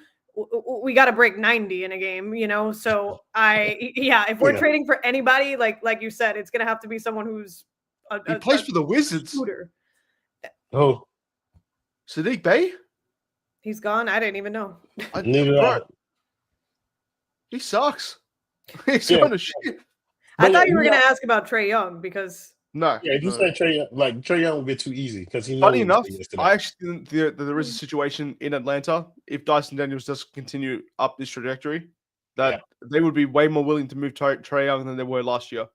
we got to break 90 in a game, So if we're trading for anybody, like you said, it's going to have to be someone who's he plays for the Wizards. Shooter. Oh, Sadiq Bey? He's gone. I didn't even know. He sucks. He's going to shit. I thought you were going to ask about Trae Young because no. Yeah, if you say Trae Young, Trae Young would be too easy because he. Funny enough, I actually think there is a situation in Atlanta if Dyson Daniels does continue up this trajectory that they would be way more willing to move Trae Young than they were last year.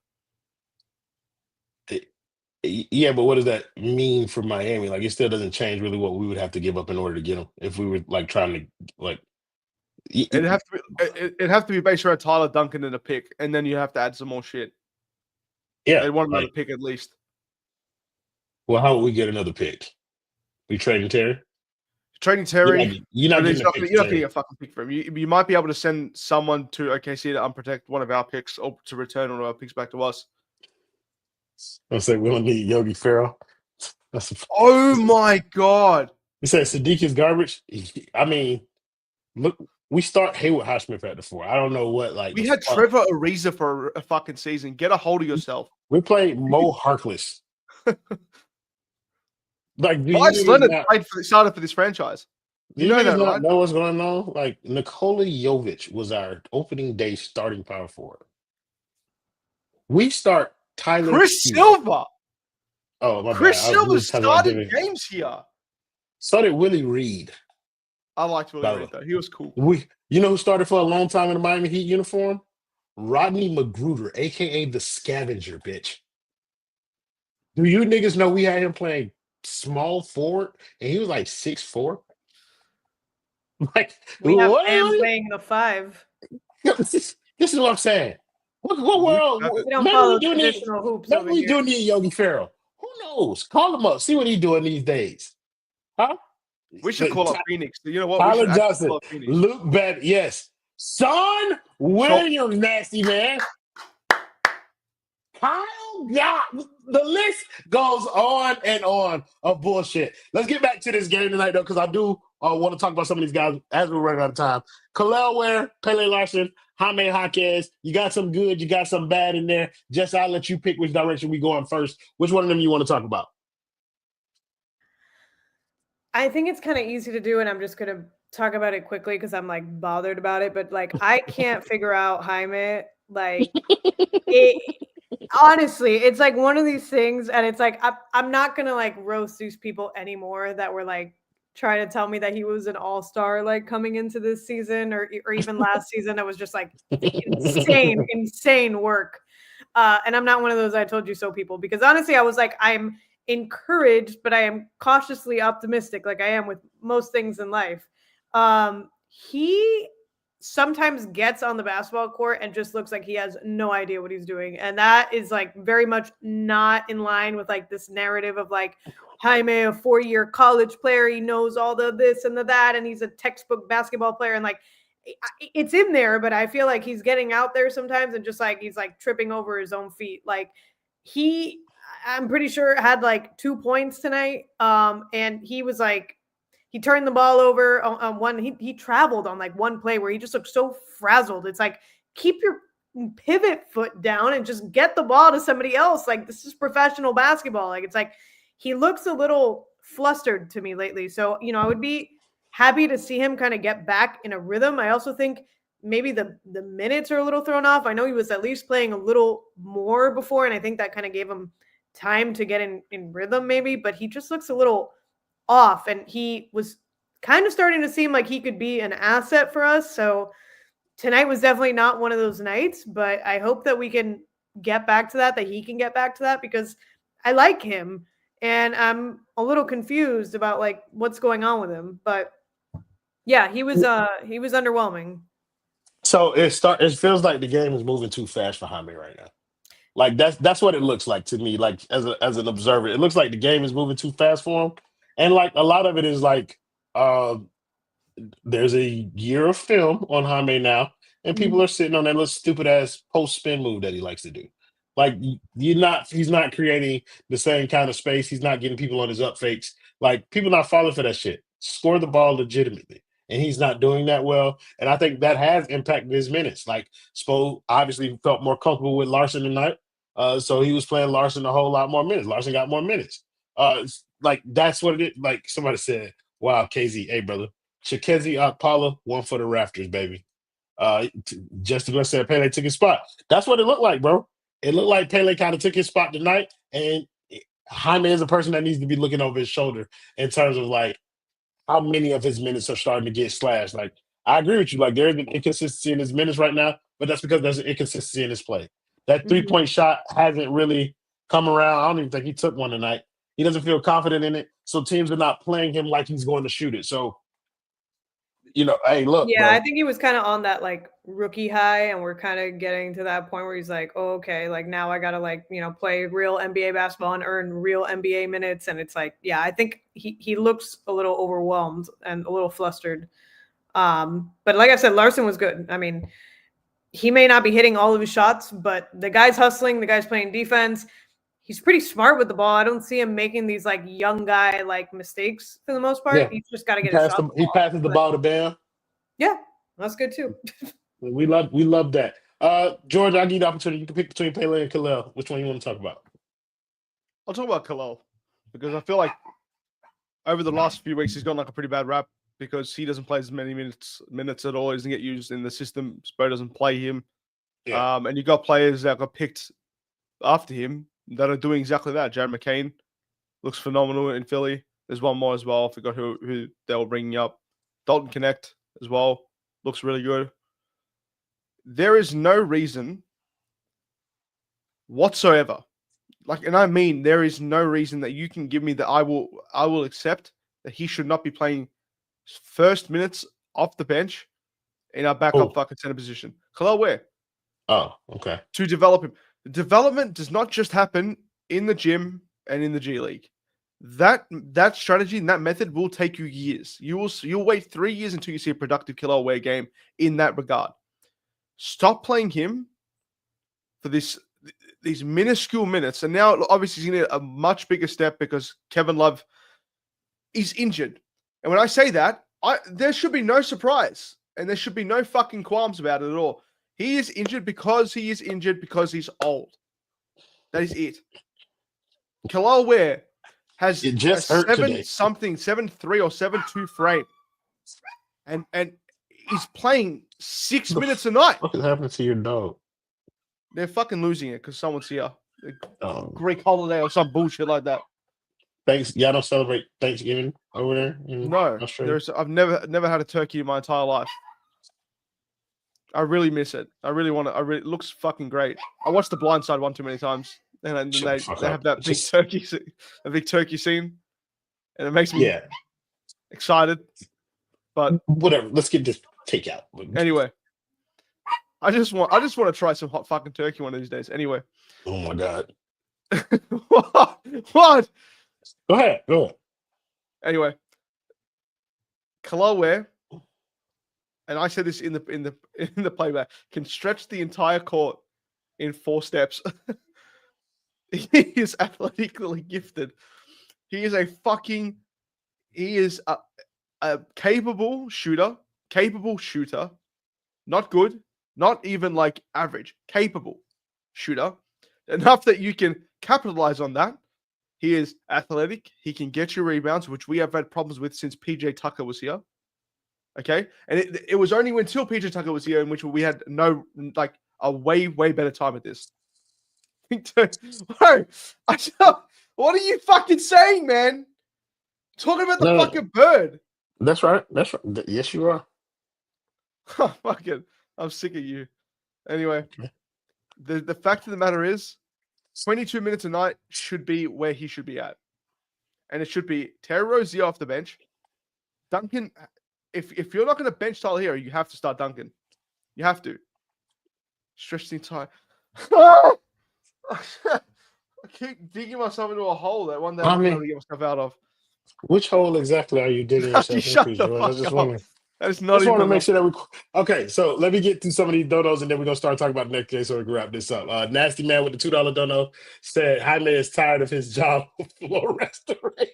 Yeah, but what does that mean for Miami? Like, it still doesn't change really what we would have to give up in order to get him if we were like trying to . It'd have to be based around Tyler Duncan and a pick, and then you have to add some more shit. Yeah, they want another pick at least. Well, how would we get another pick? We trading Terry? Trading Terry, you're not getting a fucking pick for him. You might be able to send someone to OKC to unprotect one of our picks or to return one of our picks back to us. I'll say we don't need Yogi Ferrell. Oh my god! You said Sadiq is garbage. I mean, look, we start Haywood Highsmith at the 4. I don't know what we had Trevor Ariza for a fucking season. Get a hold of yourself. We played Mo Harkless. Mike Leonard started for this franchise. You know that, right? Know what's going on? Like Nikola Jovic was our opening day starting power forward. We start Tyler Chris Silva. Oh my Chris bad. Silva started games here. So did Willie Reed. I liked Willie Reed though. He was cool. You know who started for a long time in the Miami Heat uniform? Rodney Magruder, aka the Scavenger, bitch. Do you niggas know we had him playing small forward and he was like 6'4"? Like we have him playing the 5. This is what I'm saying. What world? We don't follow traditional hoops. Maybe we do need Yogi Ferrell. Who knows? Call him up. See what he's doing these days. Huh? We should call up Phoenix. You know what? Tyler Johnson, Luke Babbitt. Yes. Son Williams, nasty man. Kyle, God, the list goes on and on of bullshit. Let's get back to this game tonight, though, because I do want to talk about some of these guys as we're running out of time. Khalil Ware, Pele Larson, Jaime Jaquez. You got some good, you got some bad in there. Jess, I'll let you pick which direction we go in first. Which one of them you want to talk about? I think it's kind of easy to do, and I'm just going to talk about it quickly because I'm like bothered about it. But like, I can't figure out Jaime. Like, honestly, it's like one of these things, and it's like I'm not gonna like roast these people anymore that were like trying to tell me that he was an all-star like coming into this season or even last season. That was just like insane work. And I'm not one of those I told you so people, because honestly, I was like, I'm encouraged, but I am cautiously optimistic, like I am with most things in life. He sometimes gets on the basketball court and just looks like he has no idea what he's doing. And that is like very much not in line with like this narrative of like Jaime, a 4-year college player. He knows all the this and the that, and he's a textbook basketball player. And like, it's in there, but I feel like he's getting out there sometimes and just like, he's like tripping over his own feet. Like I'm pretty sure had like 2 points tonight. And he was like, he turned the ball over on one. He traveled on like one play where he just looked so frazzled. It's like, keep your pivot foot down and just get the ball to somebody else. Like, this is professional basketball. Like, it's like, he looks a little flustered to me lately. So, I would be happy to see him kind of get back in a rhythm. I also think maybe the minutes are a little thrown off. I know he was at least playing a little more before, and I think that kind of gave him time to get in rhythm maybe, but he just looks a little off, and he was kind of starting to seem like he could be an asset for us. So tonight was definitely not one of those nights, but I hope that we can get back to that he can get back to that, because I like him, and I'm a little confused about like what's going on with him. But yeah, he was underwhelming. So it feels like the game is moving too fast for Jaime right now. Like that's what it looks like to me. Like as an observer, it looks like the game is moving too fast for him, and like a lot of it is like uh, there's a year of film on Jaime now, and people are sitting on that little stupid ass post spin move that he likes to do. Like he's not creating the same kind of space. He's not getting people on his up fakes. Like people not falling for that shit. Score the ball legitimately, and he's not doing that well. And I think that has impacted his minutes. Like Spo obviously felt more comfortable with Larson tonight, so he was playing Larson a whole lot more minutes. Larson got more minutes. Like that's what it is. Like somebody said, "Wow, KZ, hey brother." Chikezi Akpala, one for the Raptors, baby. Justin West said Pele took his spot. That's what it looked like, bro. It looked like Pele kind of took his spot tonight, and Jaime is a person that needs to be looking over his shoulder in terms of like how many of his minutes are starting to get slashed. Like I agree with you. Like there's an inconsistency in his minutes right now, but that's because there's an inconsistency in his play. That 3-point shot hasn't really come around. I don't even think he took one tonight. He doesn't feel confident in it, so teams are not playing him like he's going to shoot it. So hey, look, Yeah, bro. I think he was kind of on that like rookie high, and we're kind of getting to that point where he's like, oh, okay, like now I gotta like play real NBA basketball and earn real NBA minutes, and it's like, yeah, I think he looks a little overwhelmed and a little flustered. But like I said, Larson was good. I mean, he may not be hitting all of his shots, but the guy's hustling, the guy's playing defense. He's pretty smart with the ball. I don't see him making these like young guy like mistakes for the most part. Yeah. He's just got to get his shot. He passes the ball to Bam. Yeah, that's good too. We love that. George, I'll give you the opportunity. You can pick between Pele and Khalil. Which one you want to talk about? I'll talk about Khalil because I feel like over the last few weeks he's gotten like a pretty bad rap because he doesn't play as many minutes at all. He doesn't get used in the system. Spo doesn't play him. Yeah. And you got players that got picked after him that are doing exactly that. Jared McCain looks phenomenal in Philly. There's one more as well. I forgot who they were bringing up. Dalton Connect as well. Looks really good. There is no reason whatsoever. And I mean, there is no reason that you can give me that I will accept that he should not be playing first minutes off the bench in our backup fucking center position. Khalil Ware. Oh, okay. To develop him. The development does not just happen in the gym and in the G League. That strategy and that method will take you years. You'll wait 3 years until you see a productive Khalil Ware game in that regard. Stop playing him for these minuscule minutes. And now, obviously, he's going to need a much bigger step because Kevin Love is injured. And when I say that, there should be no surprise. And there should be no fucking qualms about it at all. He is injured because he's old. That is it. Khalil Ware has it just a hurt 7-3 or 7-2 frame. And he's playing 6 minutes a night. What is happening to your dog? They're fucking losing it because someone's here. Greek holiday or some bullshit like that. Thanks. Y'all don't celebrate Thanksgiving over there in No, Australia? I've never had a turkey in my entire life. I really miss it. I really want to. It looks fucking great. I watched The Blind Side one too many times, and then they have that big turkey scene, and it makes me excited. But whatever. Let's get this takeout. Anyway, I just want to try some hot fucking turkey one of these days. Anyway. Oh my god. What? Go ahead. Anyway, Khalil Ware, and I said this in the playback, can stretch the entire court in 4 steps. He is athletically gifted. He is a capable shooter. Not good, not even like average. Capable shooter. Enough that you can capitalize on that. He is athletic. He can get you rebounds, which we have had problems with since PJ Tucker was here. Okay? And it was only until PJ Tucker was here in which we had a way, way better time at this. Bro, what are you fucking saying, man? Talking about the fucking bird. That's right. Yes, you are. Oh, fucking, I'm sick of you. Anyway, the fact of the matter is, 22 minutes a night should be where he should be at. And it should be Terry Rozier off the bench. Duncan, if you're not going to bench Tyler Herro, you have to start Duncan. You have to. Stretch the entire... I keep digging myself into a hole that one day I'm going to get myself out of. Which hole exactly are you digging yourself Shut into, the George? fuck I just up. want to... That is not just even want to make sure that we... Okay, so let me get through some of these donos, and then we're going to start talking about the next game so we can wrap this up. Nasty Man with the $2 dono said Jaime is tired of his job floor restoration.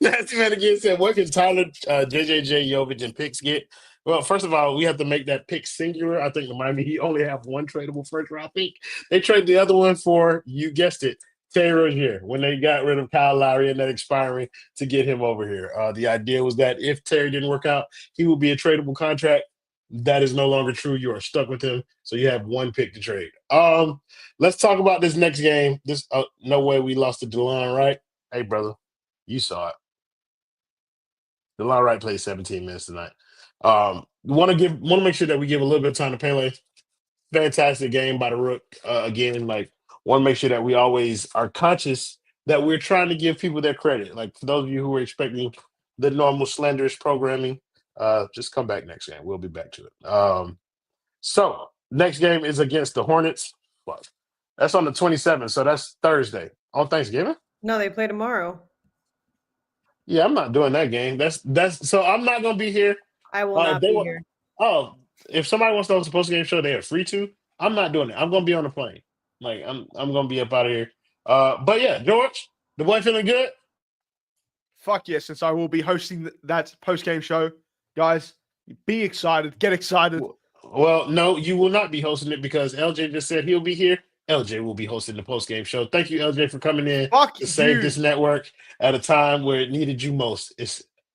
Nasty Man again said, what can Tyler, JJJ, Jovic, and Picks get? Well, first of all, we have to make that pick singular. I think the Miami Heat only have one tradable first-round pick. They traded the other one for, you guessed it, Terry Rozier, when they got rid of Kyle Lowry and that expiring to get him over here. The idea was that if Terry didn't work out, he would be a tradable contract. That is no longer true. You are stuck with him, so you have one pick to trade. Let's talk about this next game. This no way we lost to DeLon Wright. Hey, brother, you saw it. DeLon Wright played 17 minutes tonight. Want to make sure that we give a little bit of time to Pele. Fantastic game by the Rook. Again, want to make sure that we always are conscious that we're trying to give people their credit. Like, for those of you who are expecting the normal slanderous programming, just come back next game. We'll be back to it. So next game is against the Hornets. What? That's on the 27th, so that's Thursday. On Thanksgiving? No, they play tomorrow. Yeah, I'm not doing that game. That's so I'm not gonna be here. I will not be here. Oh, if somebody wants to host a post-game show, they are free to. I'm not doing it. I'm gonna be on the plane. Like I'm gonna be up out of here. But yeah, George, the boy feeling good? Fuck yes, since I will be hosting that post-game show. Guys, be excited. Get excited. Well, no, you will not be hosting it because LJ just said he'll be here. LJ will be hosting the post-game show. Thank you, LJ, for coming in to save this network at a time where it needed you most.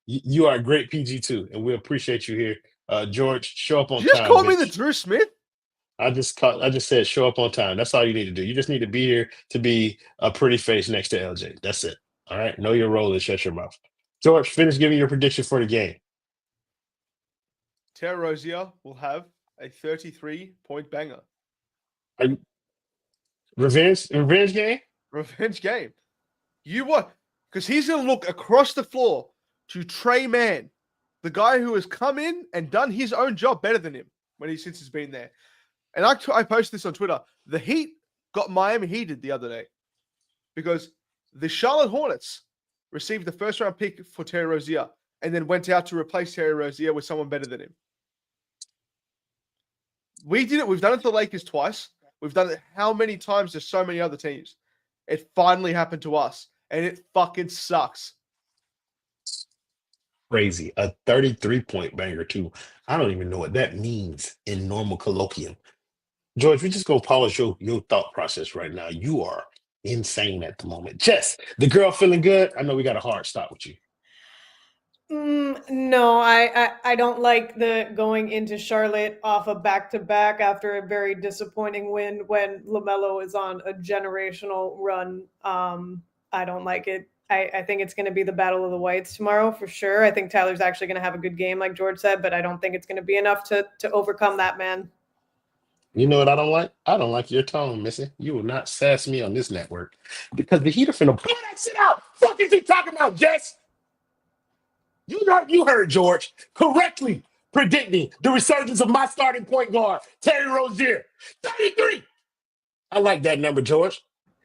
You are a great PG too, and we appreciate you here. George, show up on time. Just call me the Drew Smith. I just said show up on time. That's all you need to do. You just need to be here to be a pretty face next to LJ. That's it. All right. Know your role and shut your mouth. George, finish giving your prediction for the game. Terry Rozier will have a 33-point banger. Revenge game? Revenge game. You what? Because he's going to look across the floor to Trey Mann, the guy who has come in and done his own job better than him since he's been there. And I posted this on Twitter. The Heat got Miami heated the other day because the Charlotte Hornets received the first-round pick for Terry Rozier and then went out to replace Terry Rozier with someone better than him. We did it. We've done it to the Lakers twice. We've done it how many times to so many other teams. It finally happened to us, and it fucking sucks. Crazy. A 33-point banger, too. I don't even know what that means in normal colloquium. George, we just go polish your thought process right now. You are insane at the moment. Jess, the girl feeling good? I know we got a hard stop with you. No, I don't like the going into Charlotte off a back-to-back after a very disappointing win when LaMelo is on a generational run. I don't like it. I think it's going to be the Battle of the Whites tomorrow for sure. I think Tyler's actually going to have a good game, like George said, but I don't think it's going to be enough to overcome that man. You know what I don't like? I don't like your tone, Missy. You will not sass me on this network because the Heat are finna pull that shit out. Fuck is he talking about, Jess? You heard George correctly predicting the resurgence of my starting point guard, Terry Rozier. 33. I like that number, George.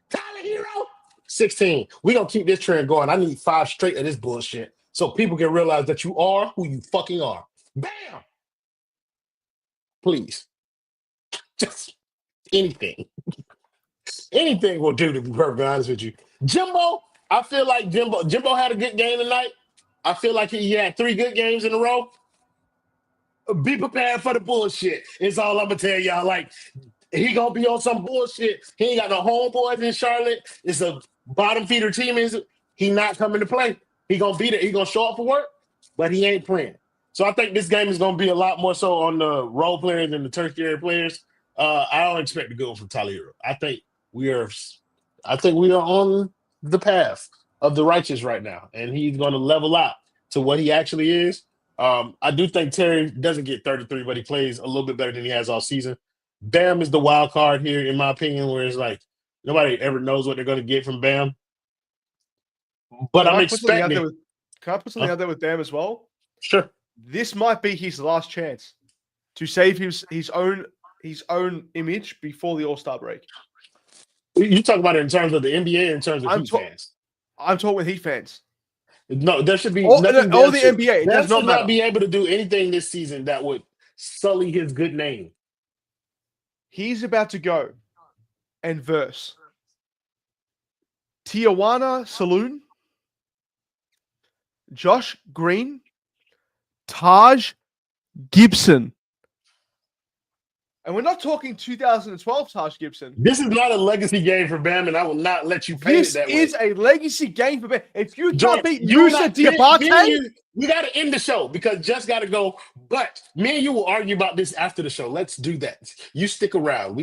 Tyler Herro, 16. We're going to keep this trend going. I need 5 straight of this bullshit so people can realize that you are who you fucking are. Bam! Please. Just anything. Anything will do, to be perfectly honest with you. Jimbo, I feel like Jimbo had a good game tonight. I feel like he had 3 good games in a row. Be prepared for the bullshit. It's all I'm going to tell y'all. Like, he going to be on some bullshit. He ain't got no homeboys in Charlotte. It's a bottom feeder team. He not coming to play. He going to be there. He going to show up for work, but he ain't playing. So I think this game is going to be a lot more so on the role players and the tertiary players. I don't expect to go from Tyler Herro. I think we are on the path of the righteous right now, and he's going to level out to what he actually is. I do think Terry doesn't get 33, but he plays a little bit better than he has all season. Bam is the wild card here, in my opinion, where it's like nobody ever knows what they're going to get from Bam. But Can I'm I put something out expecting. there with, can I put something out there with Bam as well? Sure. This might be his last chance to save his own image before the All-Star break. You talk about it in terms of the NBA, or in terms of Heat fans. I'm talking with Heat fans. No, there should be All nothing. the Should, NBA. It does not matter. be able to do anything this season that would sully his good name. He's about to go and verse Tijuana Saloon, Josh Green, Taj Gibson. And we're not talking 2012 Taj Gibson. This is not a legacy game for Bam, and I will not let you paint it that way. This is a legacy game for Bam. If you Jordan, can't beat Musa Diabate, we got to end the show because Jess got to go. But me and you will argue about this after the show. Let's do that. You stick around.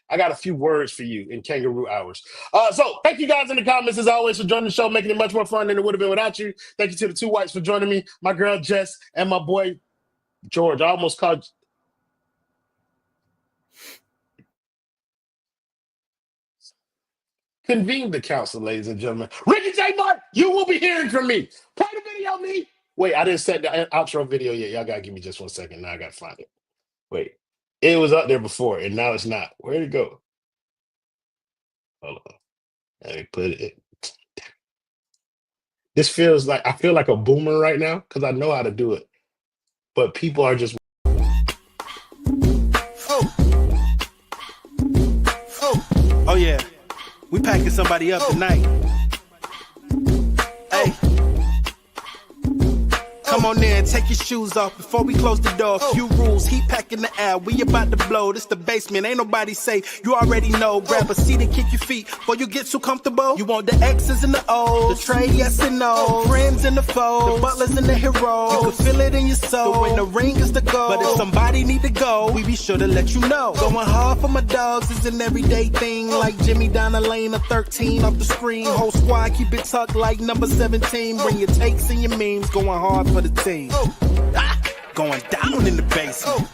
I got a few words for you in kangaroo hours. So thank you guys in the comments as always for joining the show, making it much more fun than it would have been without you. Thank you to the two whites for joining me, my girl Jess, and my boy George. I almost called. Convene the council, ladies and gentlemen. Ricky J. Martin, you will be hearing from me. Play the video, me. Wait, I didn't set the outro video yet. Y'all got to give me just 1 second. Now I got to find it. Wait. It was up there before, and now it's not. Where'd it go? Hold on. Let me put it. This feels like, I feel like a boomer right now because I know how to do it. But people are just. Oh yeah. We packing somebody up tonight. Hey. Come on in, take your shoes off before we close the door. Few rules, heat packing the air. We about to blow. This the basement, ain't nobody safe. You already know. Grab a seat and kick your feet before you get too comfortable. You want the X's and the O's, the trade, yes and no, friends and the foes, the butlers and the heroes. You can feel it in your soul. The win the ring is the goal. But if somebody need to go, we be sure to let you know. Going hard for my dogs is an everyday thing. Like Jimmy down the lane of 13 off the screen. Whole squad keep it tucked like number 17. Bring your takes and your memes. Going hard for the team. Going down in the basement.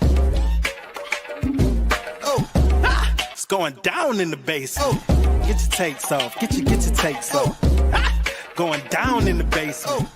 It's going down in the basement. Get your takes off. Get your takes off. Going down in the basement.